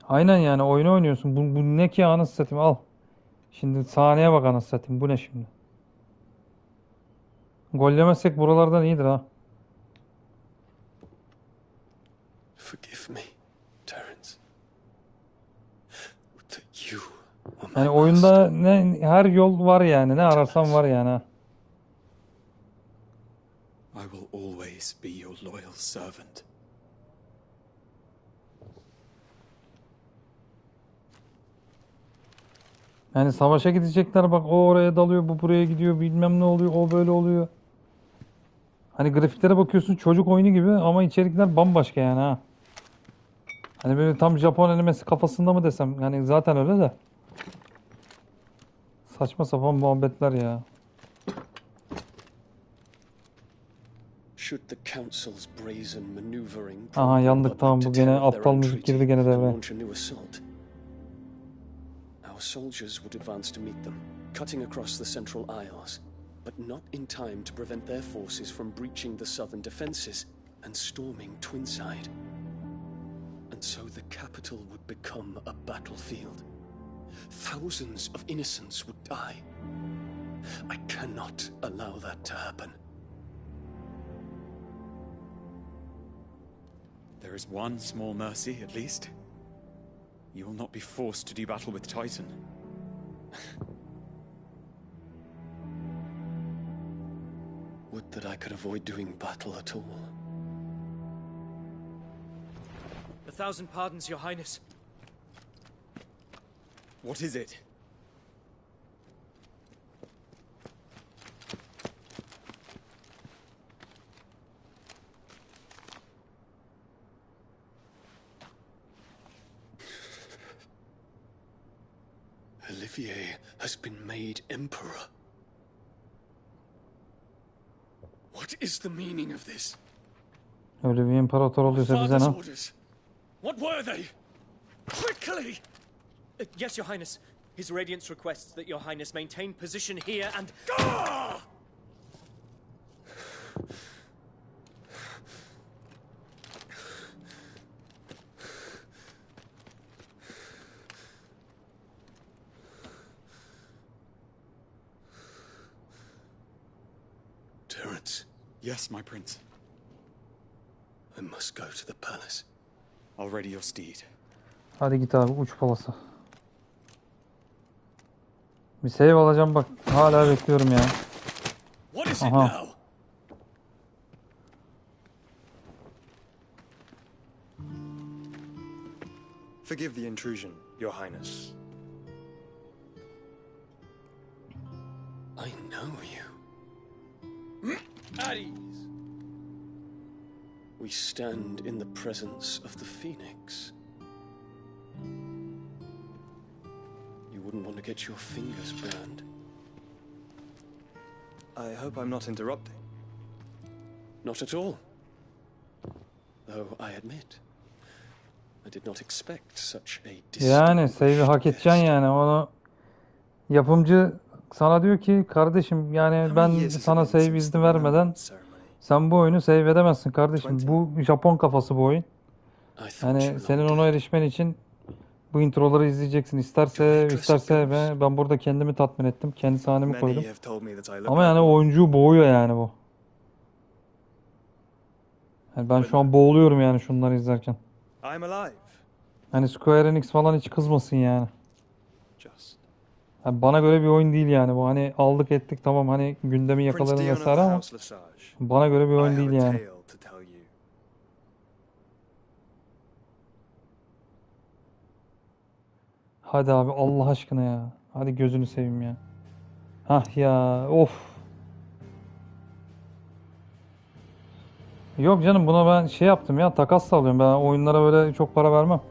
Aynen yani oyunu oynuyorsun. Bu ne ki anasını satayım, al. Şimdi sahneye bak anasını satayım. Bu ne şimdi? Gol yemezsek buralardan iyidir ha. Yani oyunda ne her yol var yani. Ne ararsan var yani ha. I will always be your loyal servant. Yani savaşa gidecekler, bak o oraya dalıyor, bu buraya gidiyor, bilmem ne oluyor, o böyle oluyor. Hani grafiklere bakıyorsun çocuk oyunu gibi ama içerikler bambaşka yani ha. Hani böyle tam Japon animesi kafasında mı desem, yani zaten öyle de. Saçma sapan muhabbetler ya. Aha yandık, tamam, bu gene aptal müzik girdi gene devreye. Our soldiers would advance to meet them, cutting across the Central Isles, but not in time to prevent their forces from breaching the southern defenses and storming Twinside. And so the capital would become a battlefield. Thousands of innocents would die. I cannot allow that to happen. There is one small mercy, at least. You will not be forced to do battle with Titan. Would that I could avoid doing battle at all. 1,000 pardons, Your Highness. What is it? Olivier has been made emperor. What is the meaning of this? Öyle bir imparator oluyorsa bize ne? What were they? Quickly! Yes, Your Highness. His Radiance requests that Your Highness maintain position here and... Terence. Yes, my prince. I must go to the palace. I'll ready your steed. Hadi git abi, uç palası. Bir save alacağım bak. Hala bekliyorum ya. Aha. Forgive the intrusion, Your Highness. I know you. At ease. We stand in the presence of the Phoenix. You wouldn't want to get your fingers burned. I hope I'm not interrupting. Not at all. Though I admit, I did not expect such a Yani save'i hak edeceksin yani. Onu yapımcı sana diyor ki kardeşim yani ben sana save izni vermeden sen bu oyunu save edemezsin kardeşim. Bu Japon kafası bu oyun. Yani senin ona erişmen için bu introları izleyeceksin. İsterse ben burada kendimi tatmin ettim. Kendi sahnemi koydum. Ama yani oyuncuyu boğuyor yani bu. Yani ben şu an boğuluyorum yani şunları izlerken. Hani Square Enix falan hiç kızmasın yani. just. Yani bana göre bir oyun değil yani bu. Hani aldık ettik tamam hani gündemi yakaladın vesaire ama bana göre bir oyun değil yani. Hadi abi Allah aşkına ya. Hadi gözünü seveyim ya. Hah ya of. Yok canım buna ben şey yaptım ya takas alıyorum. Ben oyunlara böyle çok para vermem.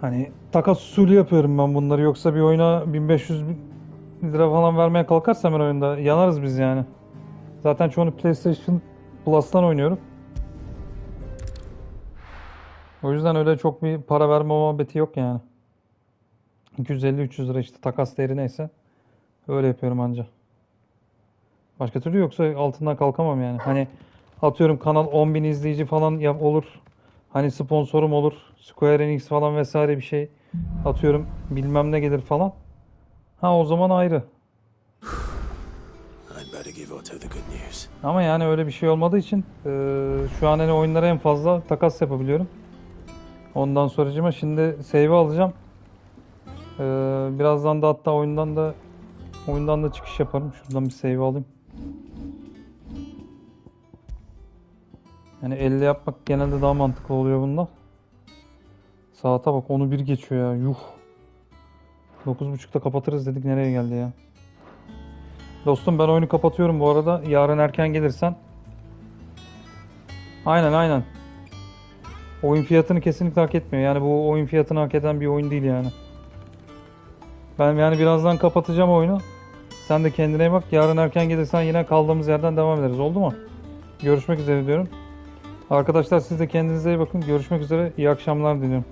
Hani takas usulü yapıyorum ben bunları. Yoksa bir oyuna 1500 lira falan vermeye kalkarsam ben oyunda yanarız biz yani. Zaten çoğunu PlayStation Plus'tan oynuyorum. O yüzden öyle çok bir para verme muhabbeti yok yani. 250-300 lira işte takas değeri neyse. Öyle yapıyorum anca. Başka türlü yoksa altından kalkamam yani. Hani atıyorum kanal 10.000 izleyici falan olur. Hani sponsorum olur. Square Enix falan vesaire bir şey. Atıyorum bilmem ne gelir falan. Ha o zaman ayrı. Ama yani öyle bir şey olmadığı için şu an hani oyunlara en fazla takas yapabiliyorum. Ondan sonracığıma şimdi save alacağım. Birazdan da hatta oyundan da çıkış yaparım. Şuradan bir save alayım. Yani 50 yapmak genelde daha mantıklı oluyor bunda. Saate bak 10'u 1 geçiyor ya. Yuh. 9.30'da kapatırız dedik nereye geldi ya. Dostum ben oyunu kapatıyorum bu arada. Yarın erken gelirsen. Aynen. Oyun fiyatını kesinlikle hak etmiyor. Yani bu oyun fiyatını hak eden bir oyun değil yani. Ben yani birazdan kapatacağım oyunu. Sen de kendine iyi bak. Yarın erken gelirsen yine kaldığımız yerden devam ederiz. Oldu mu? Görüşmek üzere diyorum. Arkadaşlar siz de kendinize iyi bakın. Görüşmek üzere. İyi akşamlar diliyorum.